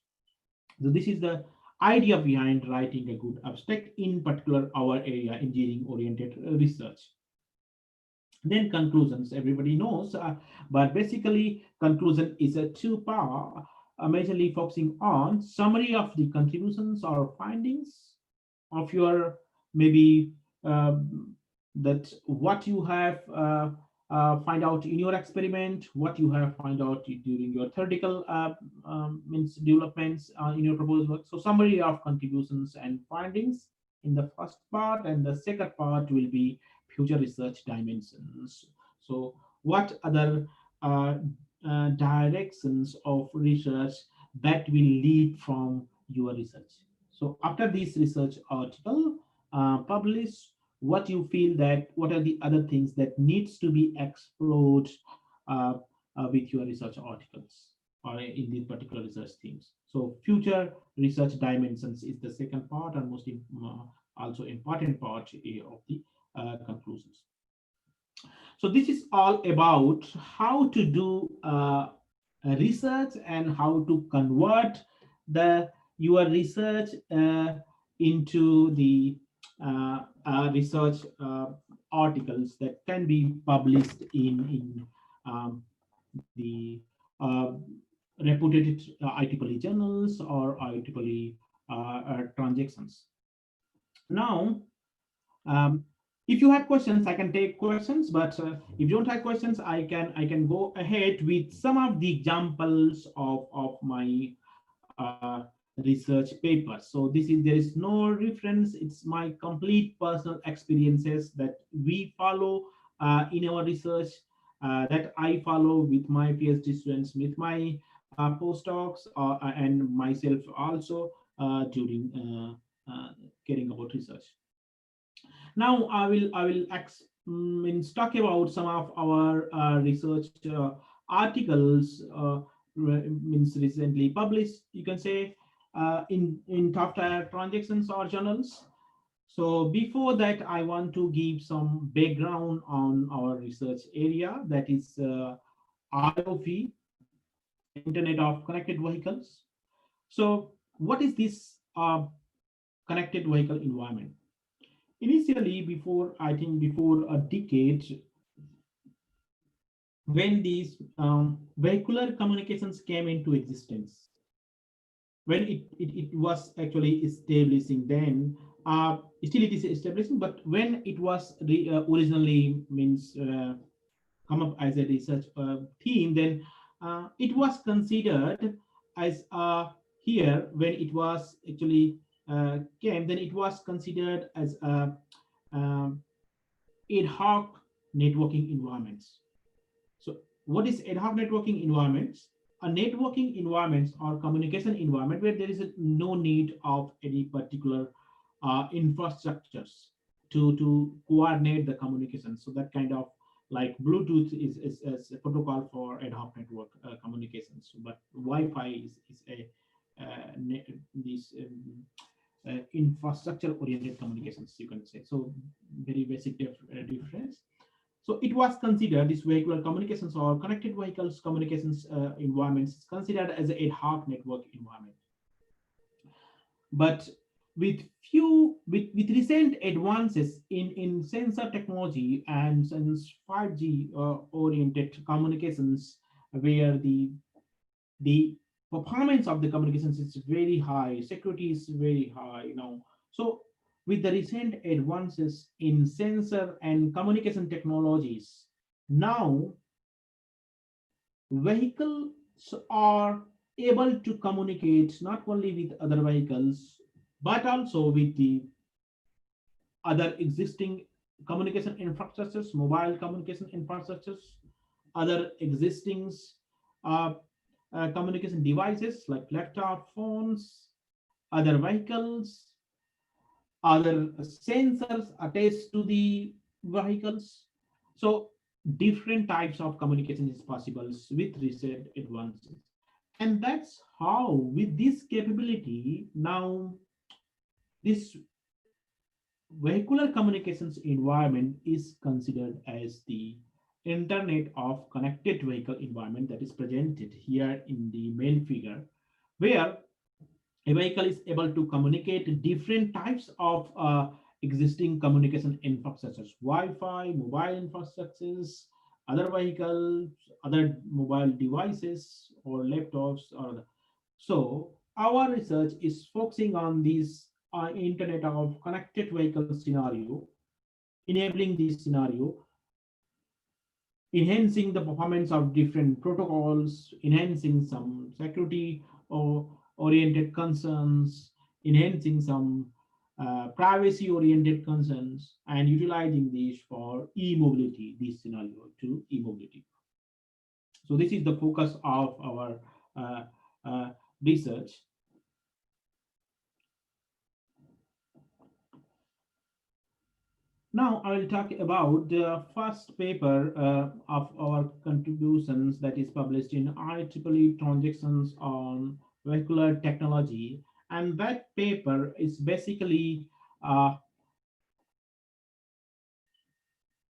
So this is the idea behind writing a good abstract, in particular our area, engineering oriented research. Then conclusions, everybody knows, but basically conclusion is a two-part, majorly focusing on summary of the contributions or findings of your maybe that what you have find out in your experiment, what you have find out during your theoretical means developments in your proposed work. So summary of contributions and findings in the first part, and the second part will be future research dimensions. So what other directions of research that will lead from your research. So after this research article published, what you feel that what are the other things that needs to be explored with your research articles or in these particular research themes. So future research dimensions is the second part, and most also important part of the conclusions. So this is all about how to do research and how to convert your research into the research articles that can be published in the reputed IEEE journals or IEEE transactions. Now, if you have questions, I can take questions, but if you don't have questions, I can go ahead with some of the examples of my research papers. So there is no reference. It's my complete personal experiences that we follow in our research, that I follow with my PhD students, with my postdocs, and myself also during caring about research. Now I will talk about some of our research articles recently published, you can say, in top tier transactions or journals. So before that, I want to give some background on our research area, that is IoV, Internet of Connected Vehicles. So what is this connected vehicle environment? Initially, before a decade, when these vehicular communications came into existence, when it was actually establishing, then still it is establishing, but when it was originally come up as a research theme, then it was considered as here when it was actually came, then it was considered as a ad hoc networking environments. So what is ad hoc networking environments? A networking environments or communication environment where there is no need of any particular infrastructures to coordinate the communication. So that kind of like Bluetooth is a protocol for ad hoc network communications, but Wi-Fi is a this infrastructure oriented communications, you can say. So very basic difference. So it was considered, this vehicular communications or connected vehicles communications environments is considered as an ad hoc network environment. But with recent advances in sensor technology and since 5G oriented communications, where the performance of the communications is very high, security is very high, So with the recent advances in sensor and communication technologies, now vehicles are able to communicate not only with other vehicles, but also with the other existing communication infrastructures, mobile communication infrastructures, other existing uh, communication devices like laptop, phones, other vehicles, other sensors attached to the vehicles. So different types of communication is possible with recent advances. And that's how, with this capability, now this vehicular communications environment is considered as the Internet of Connected Vehicle environment that is presented here in the main figure, where a vehicle is able to communicate different types of existing communication infrastructures, Wi-Fi, mobile infrastructures, other vehicles, other mobile devices or laptops. Or so our research is focusing on this Internet of Connected Vehicle scenario, enabling this scenario, enhancing the performance of different protocols, enhancing some security or oriented concerns, enhancing some privacy oriented concerns, and utilizing these for e-mobility, this scenario to e-mobility. So this is the focus of our research. Now I will talk about the first paper of our contributions that is published in IEEE Transactions on Vehicular Technology. And that paper is basically,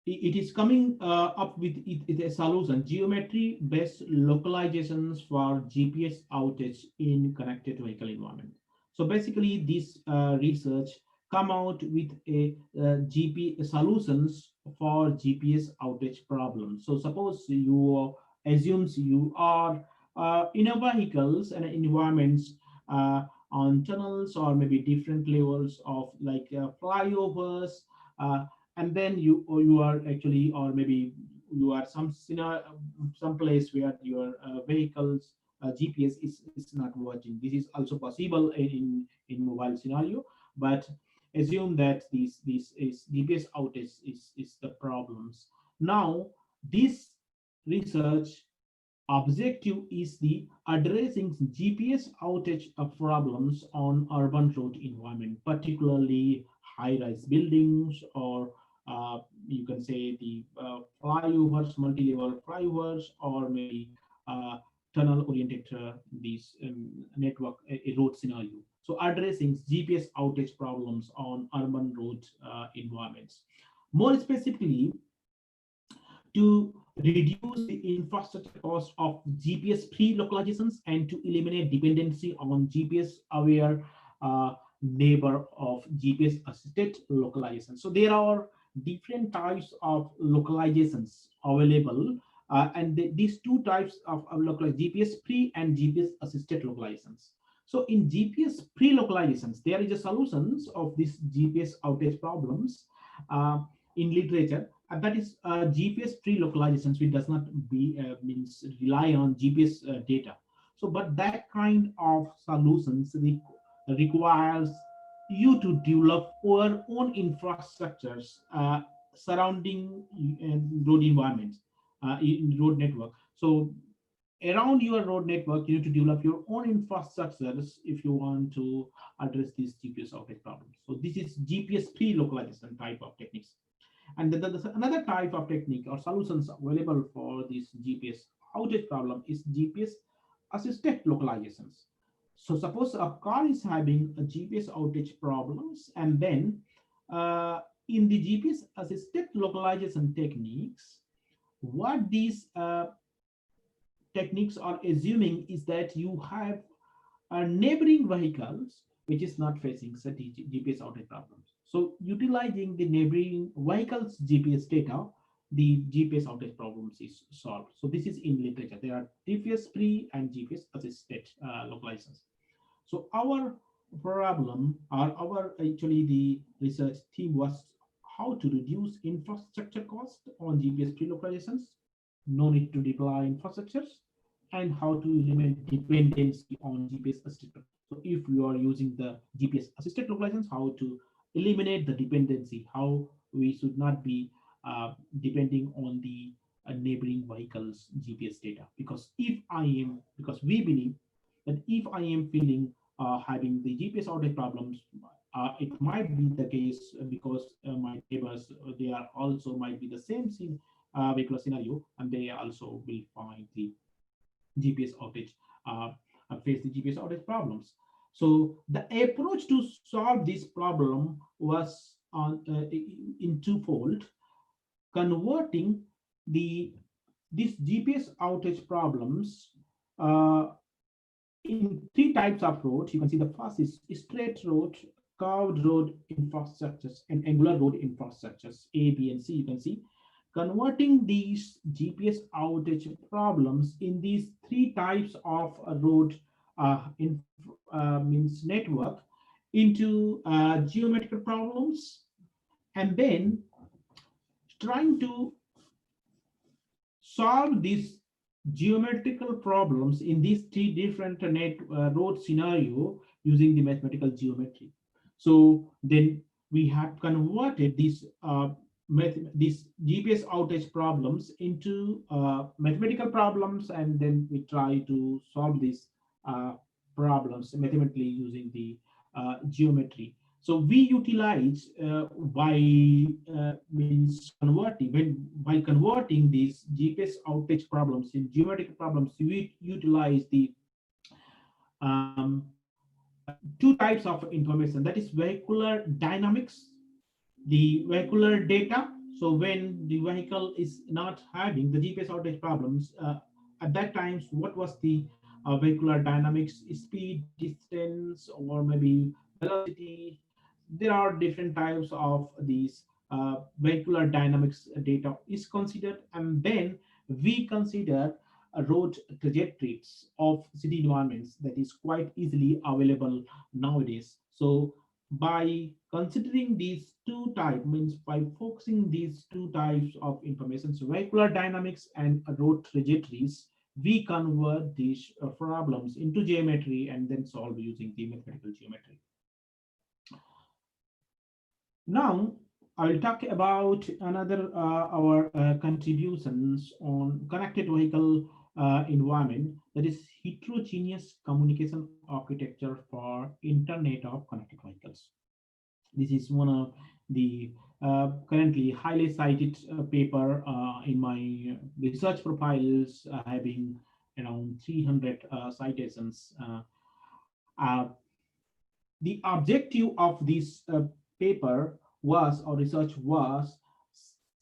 it is coming up with a solution, geometry-based localizations for GPS outage in connected vehicle environment. So basically this research come out with a GP solutions for GPS outage problems. So suppose you assumes you are in a vehicles and environments on tunnels or maybe different levels of like flyovers, and then you are actually, or maybe you are some place where your vehicles GPS is not working. This is also possible in mobile scenario, but assume that this is GPS outage is the problems. Now this research objective is the addressing GPS outage of problems on urban road environment, particularly high-rise buildings, or you can say the flyovers, multi-level flyovers, or maybe tunnel-oriented these network a road scenario. So addressing GPS outage problems on urban road environments. More specifically, to reduce the infrastructure cost of GPS pre-localizations and to eliminate dependency on GPS aware neighbor of GPS assisted localization. So there are different types of localizations available, and these two types of localized GPS pre and GPS assisted localizations. So in GPS pre-localizations, there is a solutions of these GPS outage problems in literature, and that is GPS pre-localizations, which does not be means rely on GPS data. So, but that kind of solutions requires you to develop our own infrastructures surrounding road environments, in road network. So around your road network, you need to develop your own infrastructures if you want to address these GPS outage problems. So this is GPS pre-localization type of techniques. And there's another type of technique or solutions available for this GPS outage problem is GPS assisted localizations. So suppose a car is having a GPS outage problems, and then in the GPS assisted localization techniques, what these techniques are assuming is that you have neighboring vehicles which is not facing such GPS outage problems. So utilizing the neighboring vehicles GPS data, the GPS outage problems is solved. So this is in literature. There are GPS pre and GPS assisted localizations. So our problem, or our actually the research theme was how to reduce infrastructure cost on GPS pre-localizations, no need to deploy infrastructures, and how to eliminate dependency on GPS assisted. So if you are using the GPS assisted localizations, how to eliminate the dependency, how we should not be depending on the neighboring vehicles GPS data. Because we believe that if I am feeling having the GPS outage problems, it might be the case because my neighbors, they are also might be the same vehicular scenario, and they also will find the GPS outage, face the GPS outage problems. So the approach to solve this problem was on in twofold: converting the these GPS outage problems in three types of roads. You can see the first is straight road, curved road infrastructures, and angular road infrastructures, A, B, and C. You can see converting these GPS outage problems in these three types of road means network into geometrical problems, and then trying to solve these geometrical problems in these three different road scenario using the mathematical geometry. So then we have converted these GPS outage problems into mathematical problems, and then we try to solve these problems mathematically using the geometry. So we utilize means converting by converting these GPS outage problems in geometric problems. We utilize the um, two types of information, that is vehicular dynamics, the vehicular data. So when the vehicle is not having the GPS outage problems, at that times, what was the vehicular dynamics, speed, distance, or maybe velocity? There are different types of these vehicular dynamics data is considered, and then we consider road trajectories of city environments that is quite easily available nowadays. So by considering these two types, means by focusing these two types of information, so vehicular dynamics and road trajectories, we convert these problems into geometry and then solve using the mathematical geometry. Now I will talk about another our contributions on connected vehicle environment, that is heterogeneous communication architecture for Internet of Connected Vehicles. This is one of the currently highly cited paper in my research profiles, having around 300 citations. Uh, the objective of this paper was, or research was,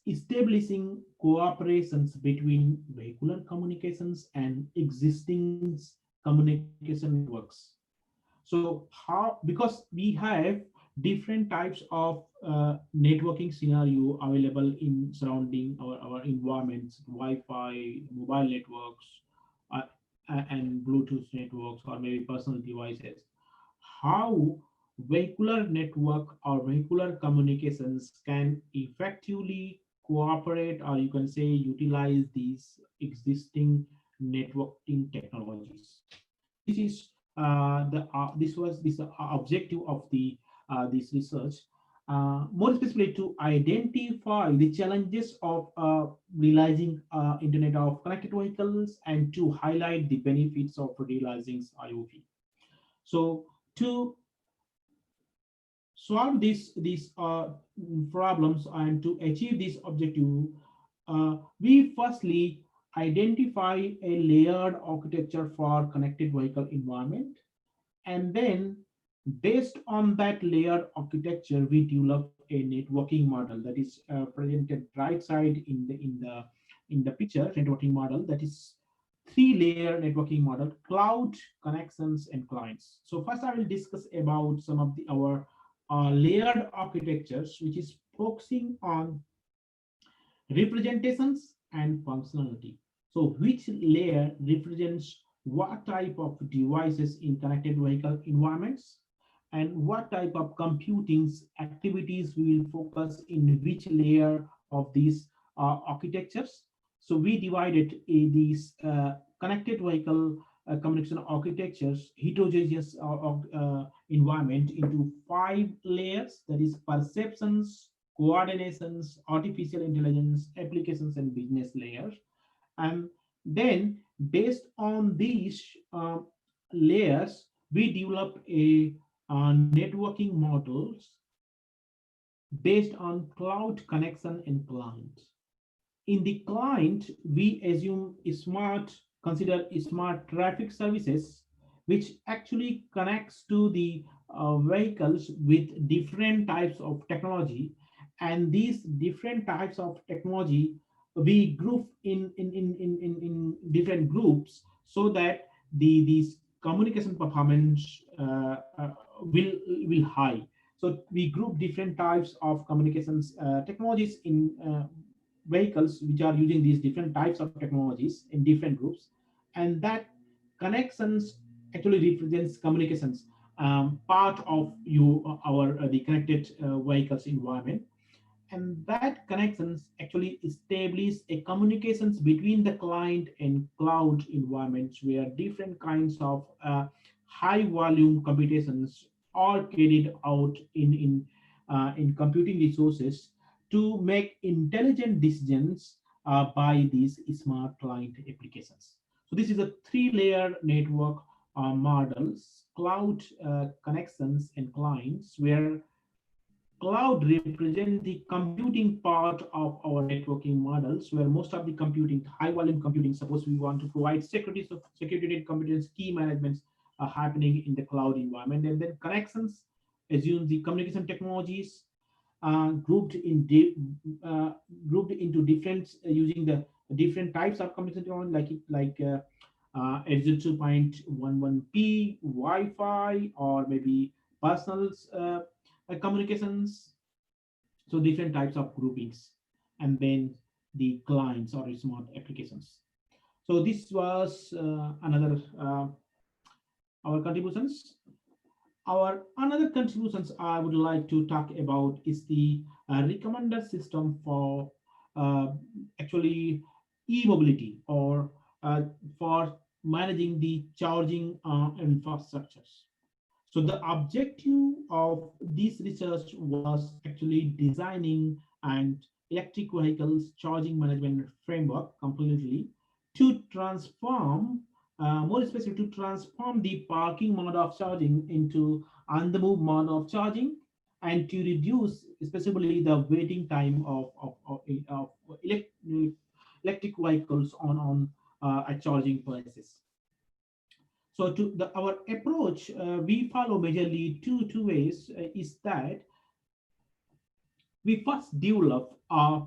establishing cooperations between vehicular communications and existing communication networks. So how, because we have different types of networking scenario available in surrounding our environments, Wi-Fi, mobile networks, uh, and Bluetooth networks, or maybe personal devices, how vehicular network or vehicular communications can effectively cooperate, or you can say utilize these existing networking technologies. This is this was this objective of the this research. more specifically to identify the challenges of realizing Internet of Connected Vehicles and to highlight the benefits of realizing IoV. So to solve these problems and to achieve this objective, we firstly identify a layered architecture for connected vehicle environment, and then based on that layered architecture we develop a networking model that is presented right side in the picture. Networking model that is three-layer networking model: cloud, connections, and clients. So first I will discuss about some of our layered architectures, which is focusing on representations and functionality. So which layer represents what type of devices in connected vehicle environments, and what type of computing activities we will focus in which layer of these architectures. So we divided these connected vehicle communication architectures heterogeneous environment into 5 layers, that is perceptions, coordinations, artificial intelligence, applications, and business layers. And then based on these layers, we develop a networking models based on cloud connection and client. In the client, we assume consider smart traffic services, which actually connects to the vehicles with different types of technology. And these different types of technology we group in different groups, so that these communication performance will high. So we group different types of communications technologies in vehicles which are using these different types of technologies in different groups, and that connections actually represents communications part of our the connected vehicles environment. And that connections actually establish a communications between the client and cloud environments, where different kinds of high volume computations are carried out in computing resources to make intelligent decisions by these smart client applications. So this is a three-layer network models: cloud, connections, and clients, where cloud represents the computing part of our networking models, where most of the computing, high volume computing, suppose we want to provide security competence, key management are happening in the cloud environment. And then connections assume the communication technologies grouped uh, grouped into different using the different types of communication technology, Edge 2.11p, Wi-Fi, or maybe personal communications. So different types of groupings, and then the clients or smart applications. So this was another our contributions. Our another contributions I would like to talk about is the recommender system for uh, actually e-mobility, or for managing the charging infrastructures. So the objective of this research was actually designing an electric vehicles charging management framework completely to transform, more specific, to transform the parking mode of charging into on-the-move mode of charging, and to reduce especially the waiting time of electric vehicles on at charging places. So to our approach, we follow majorly two ways. Is that we first develop a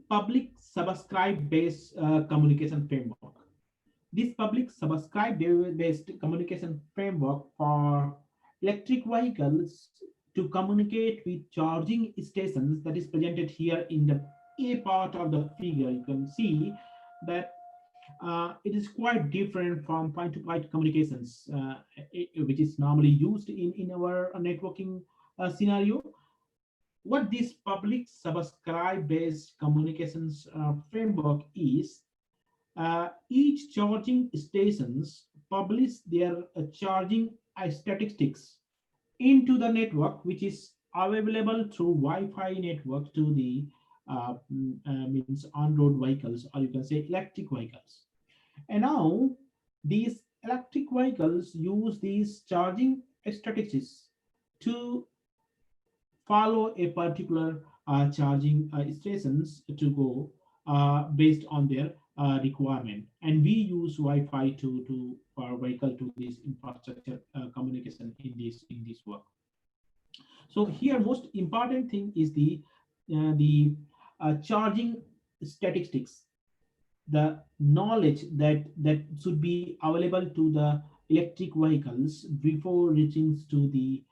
public subscribe based communication framework. This public subscribe based communication framework for electric vehicles to communicate with charging stations, that is presented here in the A part of the figure. You can see that it is quite different from point-to-point communications, which is normally used in our networking scenario. What this public subscribe-based communications framework is, each charging stations publish their charging statistics into the network, which is available through Wi-Fi network to the means on-road vehicles, or you can say electric vehicles. And now these electric vehicles use these charging strategies to follow a particular charging stations to go based on their requirement, and we use Wi-Fi to for vehicle to this infrastructure communication in this work. So here most important thing is the charging statistics, the knowledge that should be available to the electric vehicles before reaching to the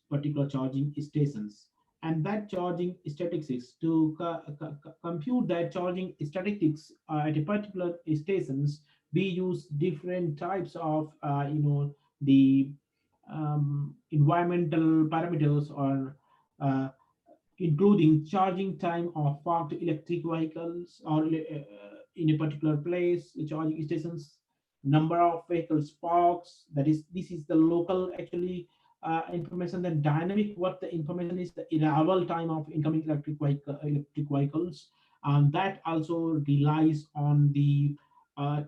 particular charging stations, and that charging statistics to compute that charging statistics at a particular stations. We use different types of the environmental parameters, or uh, including charging time of parked electric vehicles, or in a particular place, charging stations, number of vehicles parks. That is, this is the local actually information. Then dynamic, what the information is, the arrival time of incoming electric vehicles, and that also relies on the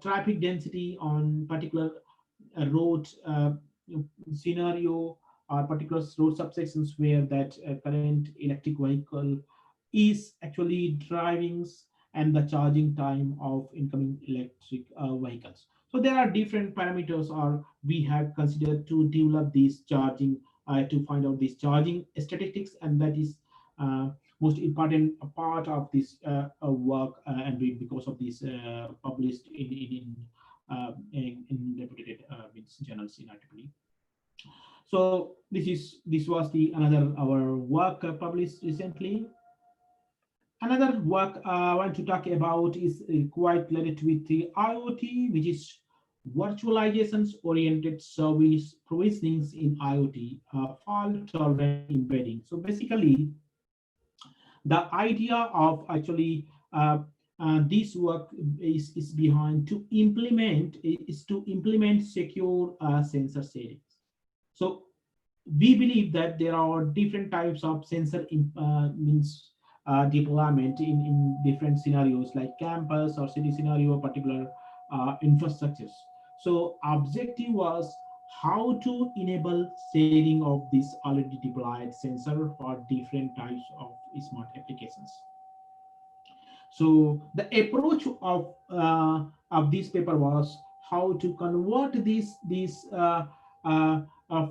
traffic density on particular road scenario, or particular road subsections where that current electric vehicle is actually driving, and the charging time of incoming electric vehicles. So there are different parameters, or we have considered to develop these charging to find out these charging statistics, and that is most important part of this work, and because of this published in reputed journals in IEEE. So this was the another our work published recently. Another work I want to talk about is quite related with the IoT, which is virtualizations oriented service provisionings in IoT, fault tolerant embedding. So basically, the idea of actually this work is behind to implement secure sensor settings. So we believe that there are different types of sensor deployment in different scenarios, like campus or city scenario, particular infrastructures. So objective was how to enable setting of this already deployed sensor for different types of smart applications. So the approach of this paper was how to convert this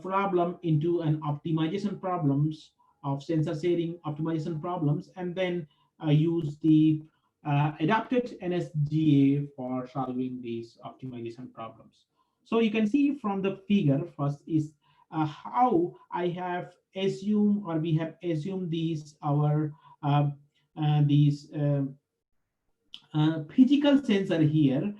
problem into an optimization problems of sensor sharing optimization problems, and then use the adapted NSGA for solving these optimization problems. So you can see from the figure, first is how I have assumed, or we have assumed these our these physical sensor here.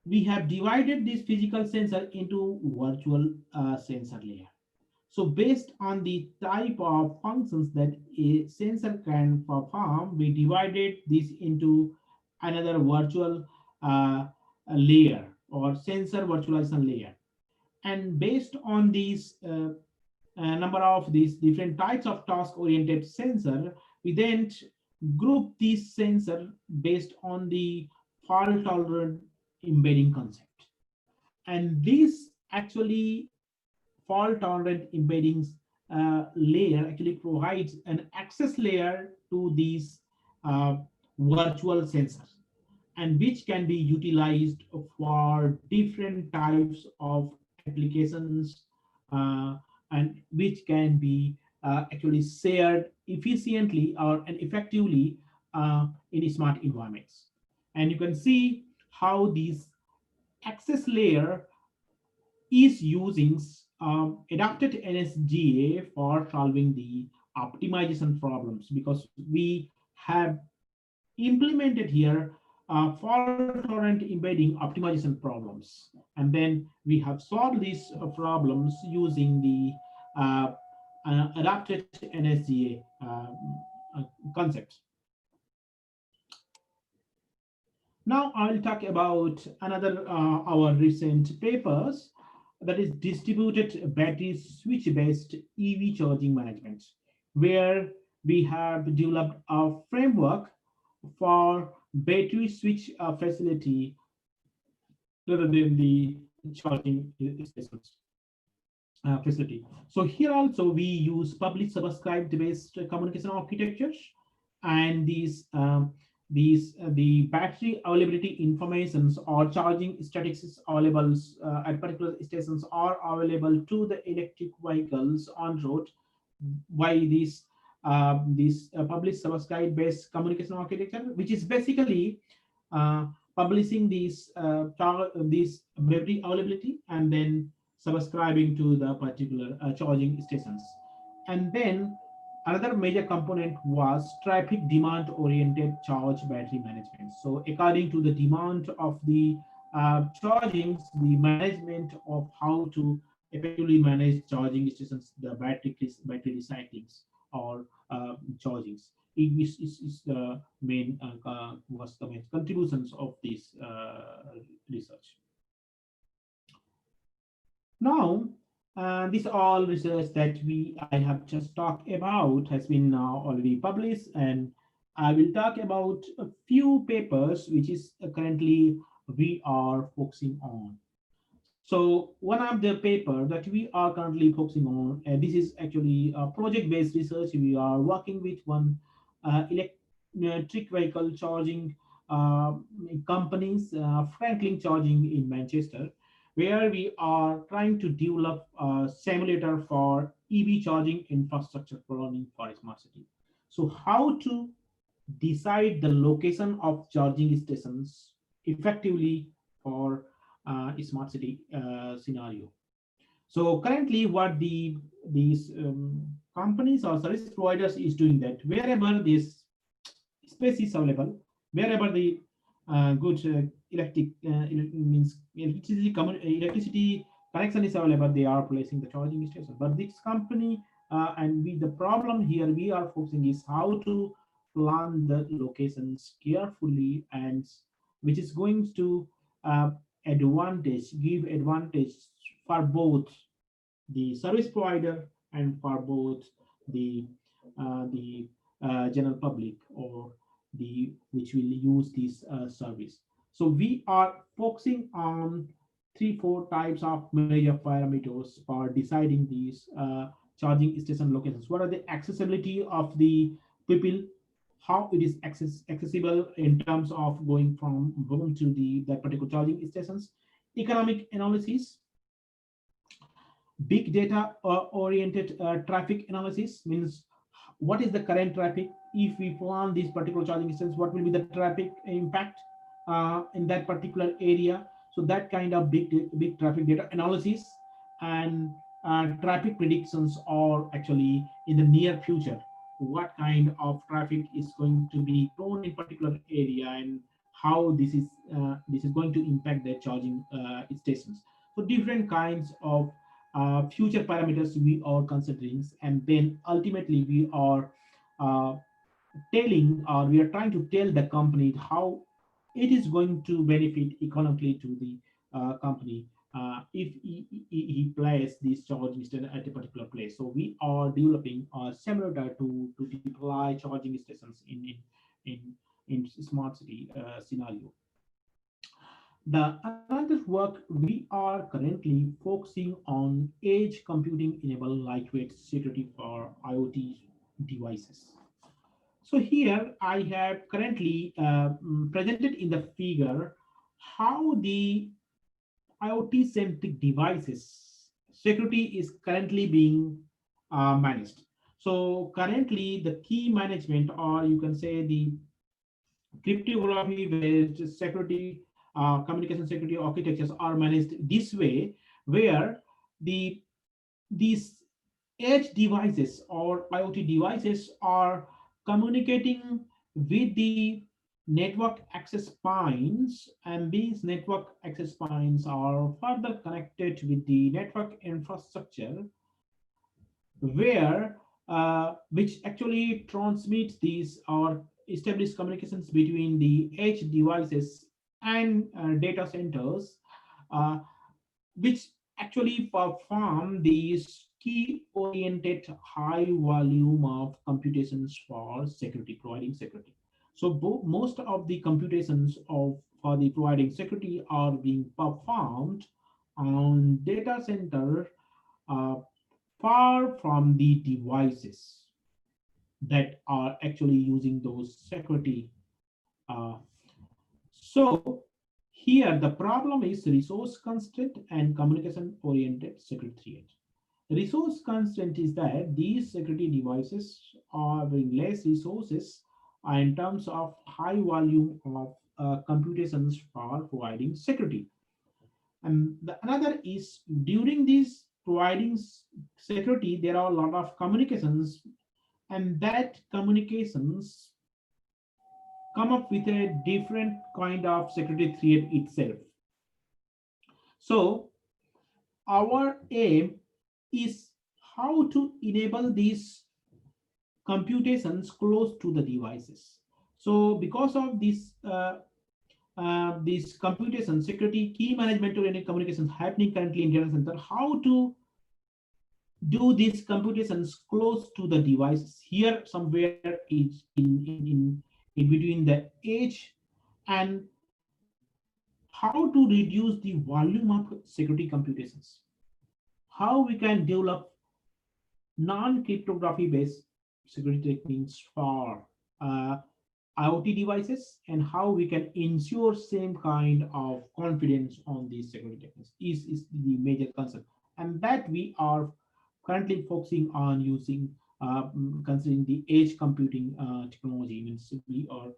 We have divided this physical sensor into virtual sensor layer. So based on the type of functions that a sensor can perform, we divided this into another virtual layer, or sensor virtualization layer. And based on these number of these different types of task-oriented sensor, we then group these sensor based on the fault-tolerant embedding concept. And this actually fault-tolerant embeddings layer actually provides an access layer to these uh, virtual sensors, and which can be utilized for different types of applications, uh, and which can be actually shared efficiently or and effectively in smart environments. And you can see how this access layer is using adapted NSGA for solving the optimization problems, because we have implemented here fault-tolerant embedding optimization problems, and then we have solved these problems using the adapted NSGA concept. Now I'll talk about another our recent papers. that is distributed battery switch based EV charging management, where we have developed a framework for battery switch facility rather than the charging stations facility. So here also we use public subscribed based communication architectures, and the battery availability informations or charging statistics available at particular stations are available to the electric vehicles on road by this public subscribe based communication architecture, which is basically uh, publishing these battery availability and then subscribing to the particular charging stations. And then another major component was traffic demand oriented charge battery management. So according to the demand of the chargings, the management of how to effectively manage charging stations, the battery recyclings or chargings is the main was the main contributions of this research. Now, this all research that I have just talked about has been now already published, and I will talk about a few papers which is currently we are focusing on. So one of the paper that we are currently focusing on, this is actually a project-based research. We are working with one electric vehicle charging companies, Franklin Charging in Manchester, where we are trying to develop a simulator for EV charging infrastructure planning for a smart city. So how to decide the location of charging stations effectively for a smart city scenario. So currently, what these companies or service providers is doing that wherever this space is available, wherever the good means electricity connection is available, they are placing the charging station. But this company and we, the problem here we are focusing is how to plan the locations carefully, and which is going to uh, give advantage for both the service provider and for both the general public or the which will use this service. So we are focusing on 3 4 types of major parameters for deciding these charging station locations. What are the accessibility of the people, how it is accessible in terms of going from home to the that particular charging stations, economic analysis, big data oriented traffic analysis, means what is the current traffic, if we plan this particular charging stations, what will be the traffic impact in that particular area. So that kind of big traffic data analysis, and traffic predictions are actually in the near future, what kind of traffic is going to be prone in particular area, and how this is going to impact the charging stations. So different kinds of future parameters we are considering, and then ultimately we are uh, telling, or we are trying to tell the company how it is going to benefit economically to the company if he places this charging station at a particular place. So we are developing a simulator to deploy charging stations in in smart city scenario. The another work we are currently focusing on edge computing enable lightweight security for IoT devices. So here I have currently presented in the figure how the IoT centric devices security is currently being managed. So currently the key management, or you can say the cryptography based security communication security architectures are managed this way, where the these edge devices or IoT devices are communicating with the network access points, and these network access points are further connected with the network infrastructure, where which actually transmits these or establish communications between the edge devices and data centers, uh, which actually perform these key-oriented high volume of computations for security, providing security. So most of the computations for the providing security are being performed on data center uh, far from the devices that are actually using those security. Uh, so here the problem is resource constraint and communication oriented security threat. Resource constraint is that these security devices are having less resources in terms of high volume of computations for providing security. And another is during this providing security, there are a lot of communications, and that communications come up with a different kind of security threat itself. So our aim is how to enable these computations close to the devices. So because of this computation security key management oriented communications happening currently in data center, how to do these computations close to the devices here somewhere is in between the edge, and how to reduce the volume of security computations, how we can develop non-cryptography based security techniques for uh, IoT devices, and how we can ensure same kind of confidence on these security techniques is the major concern, and that we are currently focusing on using considering the edge computing technology. Means we are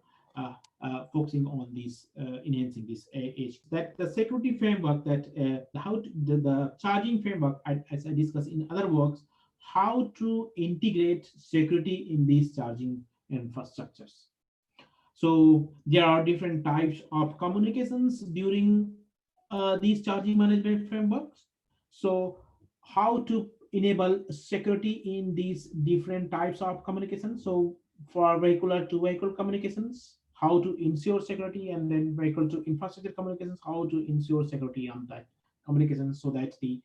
focusing on this enhancing this edge, that the security framework, that the charging framework, as I discussed in other works, how to integrate security in these charging infrastructures. So there are different types of communications during these charging management frameworks. So how to enable security in these different types of communications. So for vehicular to vehicle communications, how to ensure security, and then vehicle to infrastructure communications, how to ensure security on that communications, so that the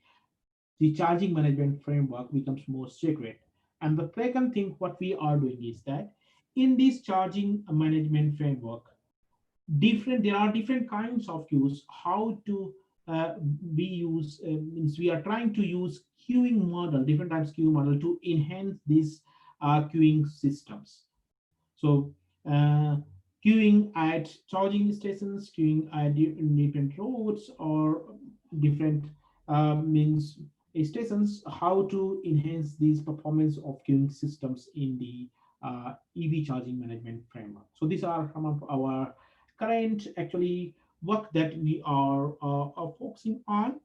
charging management framework becomes more secure. And the second thing what we are doing is that in this charging management framework, there are different kinds of queues. How to we use means we are trying to use queuing model, different types queue model, to enhance these queuing systems. So queuing at charging stations, queuing at different roads, or different means stations, how to enhance these performance of queuing systems in the EV charging management framework. So these are some of our current actually work that we are focusing on.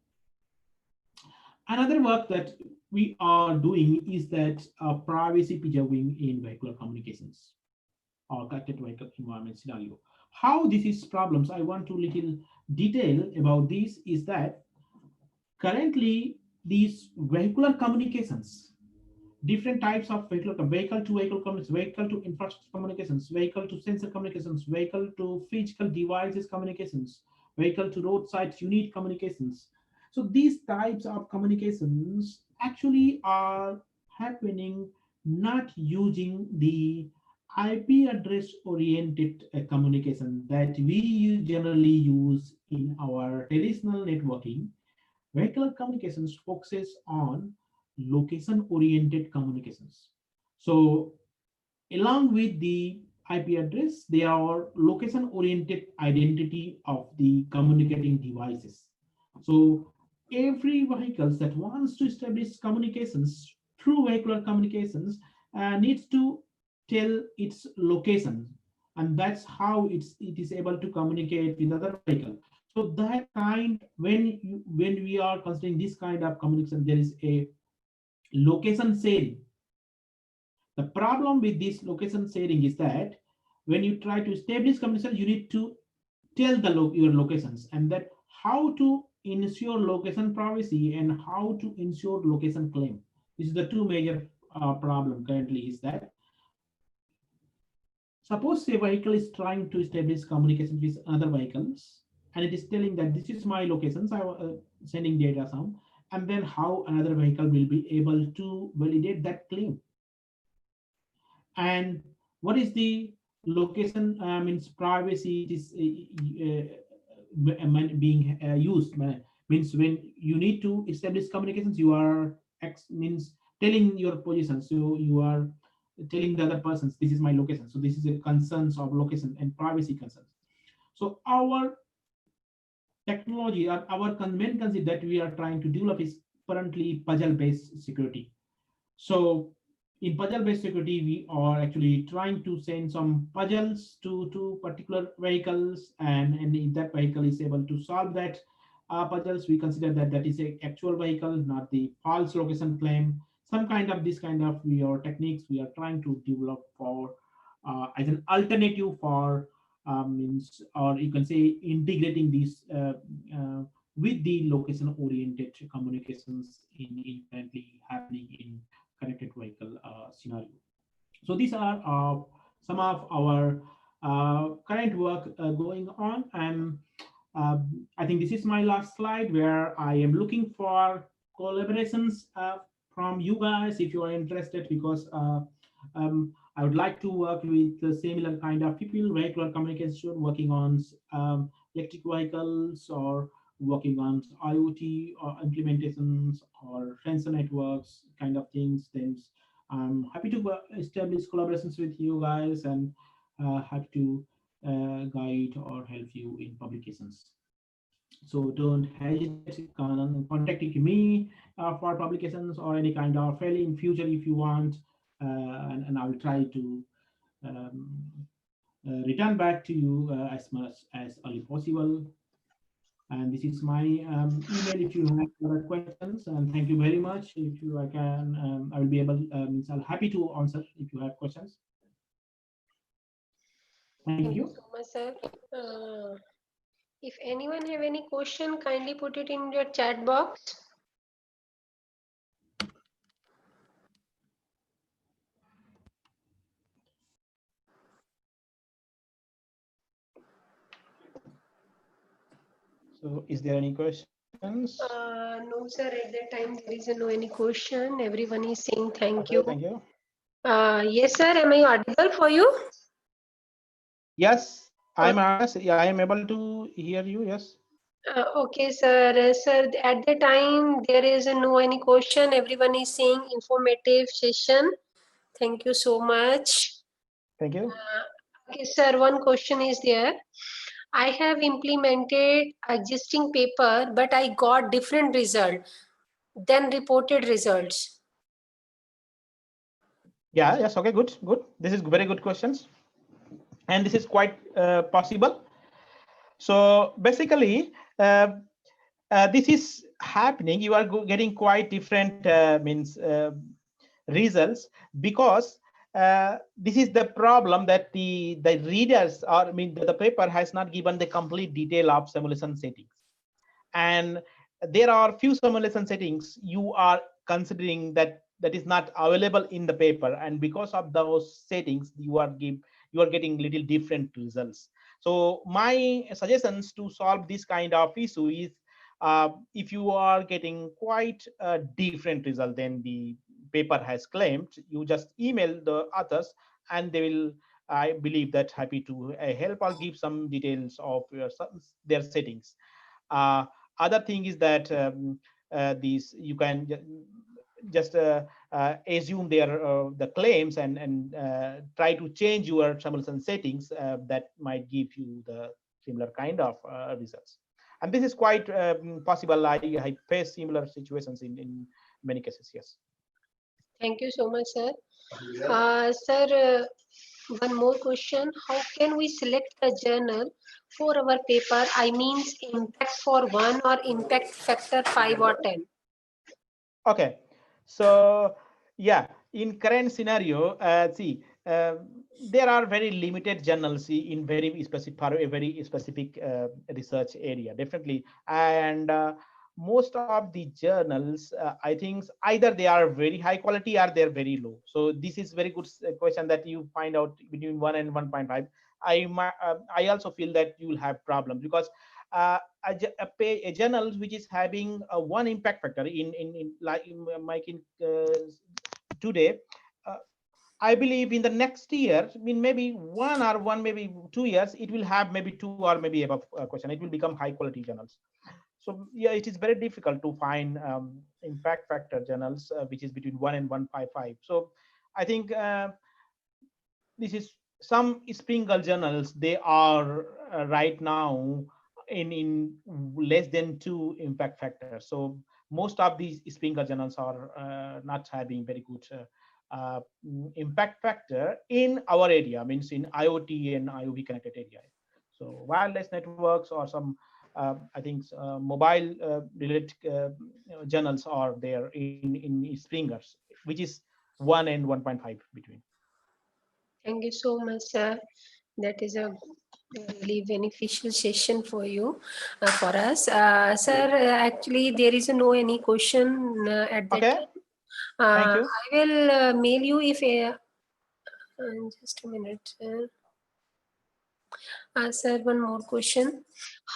Another work that we are doing is that privacy preserving in vehicular communications or connected vehicle environment scenario. How this is problems, I want to little detail about this, is that currently these vehicular communications, different types of vehicle to vehicle communications, vehicle to infrastructure communications, vehicle to sensor communications, vehicle to physical devices communications, vehicle to roadside unit communications. So these types of communications actually are happening not using the IP address oriented communication that we generally use in our traditional networking. Vehicular communications focuses on location oriented communications. So along with the IP address, there are location oriented identity of the communicating devices. So every vehicles that wants to establish communications through vehicular communications needs to tell its location, and that's how it is able to communicate with other vehicle. So that kind, when we are considering this kind of communication, there is a location sharing. The problem with this location sharing is that when you try to establish communication, you need to tell your locations, and that how to ensure location privacy and how to ensure location claim. This is the two major problem currently, is that suppose a vehicle is trying to establish communication with other vehicles, and it is telling that this is my locations, I sending data some, and then how another vehicle will be able to validate that claim. And what is the location means privacy, it is being used means when you need to establish communications, you are means telling your position, so you are telling the other persons this is my location. So this is a concerns of location and privacy concerns. So our technology or our main concept that we are trying to develop is currently puzzle based security. So in puzzle-based security, we are actually trying to send some puzzles to particular vehicles, and if that vehicle is able to solve that puzzles, we consider that that is a actual vehicle, not the false location claim. Some kind of this kind of we are techniques we are trying to develop for as an alternative for means, or you can say integrating these with the location-oriented communications in currently happening in connected vehicle scenario. So these are some of our current work going on, and I think this is my last slide where I am looking for collaborations from you guys if you are interested, because I would like to work with the similar kind of people, vehicular communication, working on electric vehicles, or working on IoT or implementations or sensor networks kind of things. Then I'm happy to establish collaborations with you guys, and happy to guide or help you in publications. So don't hesitate contacting me for publications or any kind of failure in future if you want, and I will try to um, return back to you as much as early possible. And this is my email if you have other questions. And thank you very much. If you I can, I will be able. Means I'll happy to answer if you have questions. Thank Thank you you. so much, sir. If anyone have any question, kindly put it in your chat box. So is there any questions? No, sir. At that time, there is no any question. Everyone is saying thank Okay, you. thank you. Yes, sir. Am I audible for you? Yes, yeah, I am able to hear you. Yes. Okay, sir. Sir, at the time, there is no any question. Everyone is saying informative session. Thank you so much. Thank you. Okay, sir. One question is there. I have implemented existing paper, but I got different result than reported results. Yeah, yes, okay, good. This is very good questions, and this is quite possible. So basically, this is happening. You are getting quite different results, because this is the problem that the readers, or the paper has not given the complete detail of simulation settings, and there are few simulation settings you are considering that is not available in the paper, and because of those settings you are getting little different results. So my suggestions to solve this kind of issue is, if you are getting quite a different result than the paper has claimed, you just email the authors, and they will, I believe, that happy to help or give some details of their settings. uh, Other thing is that these you can just assume their the claims, and try to change your simulation settings that might give you the similar kind of results. And this is quite possible. I face similar situations in many cases. Yes. Thank you so much, sir. Sir, one more question. How can we select a journal for our paper? I means impact for 1 or impact factor 5 or 10. Okay, so yeah, in current scenario, see, there are very limited journals in very specific for a very specific research area, definitely, and most of the journals, I think either they are very high quality or they're very low. So this is very good question that you find out between 1 and 1.5. I also feel that you will have problems, because a journal which is having one impact factor in like today. uh, I believe in the next year, I mean maybe maybe 2 years, it will have maybe two or maybe above question. It will become high quality journals. So yeah, it is very difficult to find impact factor journals which is between 1 and 155. So I think this is some sprinkle journals. They are right now in less than 2 impact factors. So most of these sprinkle journals are not having very good impact factor in our area, means in IoT and IoV connected area. So wireless networks or some I think mobile related journals are there in springers, which is 1 and 1.5 between. Thank you so much, sir. That is a really beneficial session for you, for us. Sir, actually, there is no any question at that Okay, time. thank you. I will mail you if just a minute. Sir, one more question.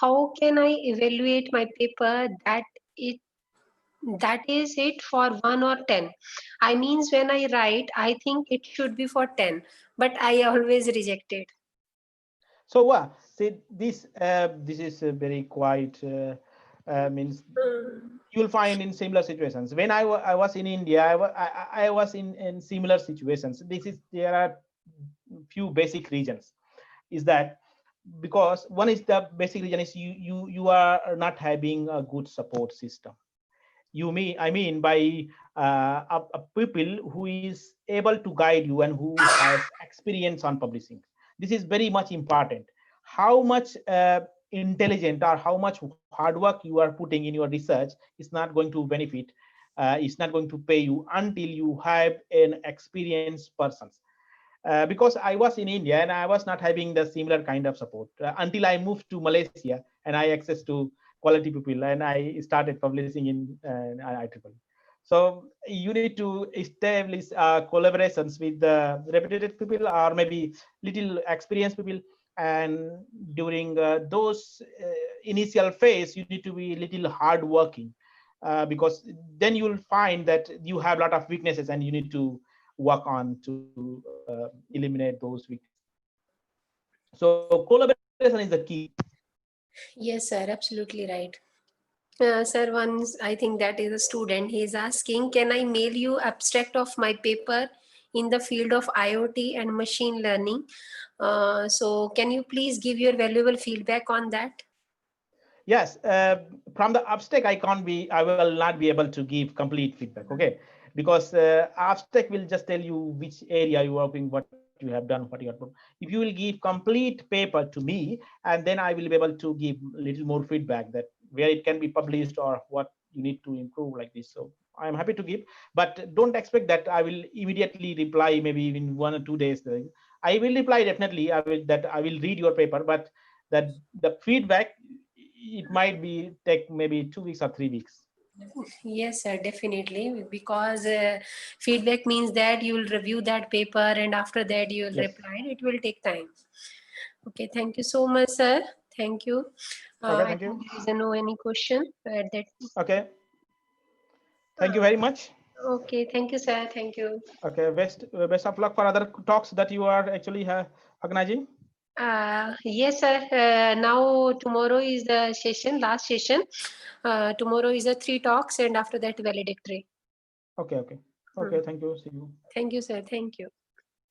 How can I evaluate my paper it that is it for 1 or 10? I means when I write, I think it should be for 10, but I always reject it. So see this is very quite means you'll find in similar situations. When I was in India, I was in similar situations. There are few basic reasons. Is that because one is the basic reason is you are not having a good support system. I mean by a people who is able to guide you and who has experience on publishing. This is very much important. How much intelligent or how much hard work you are putting in your research is not going to benefit. It's not going to pay you until you have an experienced person. Because I was in India and I was not having the similar kind of support until I moved to Malaysia and I access to quality people and I started publishing in IEEE. So you need to establish collaborations with the reputed people or maybe little experienced people. And during those initial phase, you need to be little hard working because then you'll find that you have a lot of weaknesses and you need to work on to eliminate those weaknesses. So collaboration is the key. Yes, sir, absolutely right. Sir, once I think that is a student. He is asking, can I mail you abstract of my paper in the field of IoT and machine learning? So can you please give your valuable feedback on that? Yes, from the abstract, I will not be able to give complete feedback, okay? Because abstract will just tell you which area you are working, what you have done, what you have done. If you will give complete paper to me, and then I will be able to give little more feedback that where it can be published or what you need to improve like this. So I'm happy to give, but don't expect that I will immediately reply maybe in 1 or 2 days. I will reply definitely. I will read your paper, but that the feedback, it might be take maybe 2 weeks or 3 weeks. Yes, sir, definitely. Because feedback means that you will review that paper and after that you will Yes. reply. It will take time. Okay, thank you so much, sir. Thank you. Okay, I thank think you. there is no any question at that. Okay, thank you very much. Okay, thank you, sir. Thank you. Okay, best of luck for other talks that you are actually organizing. Yes, sir. Now tomorrow is the session, last session. Tomorrow is the 3 talks and after that valedictory. Okay, okay, Hmm. okay. Thank you. See you. Thank you, sir. Thank you.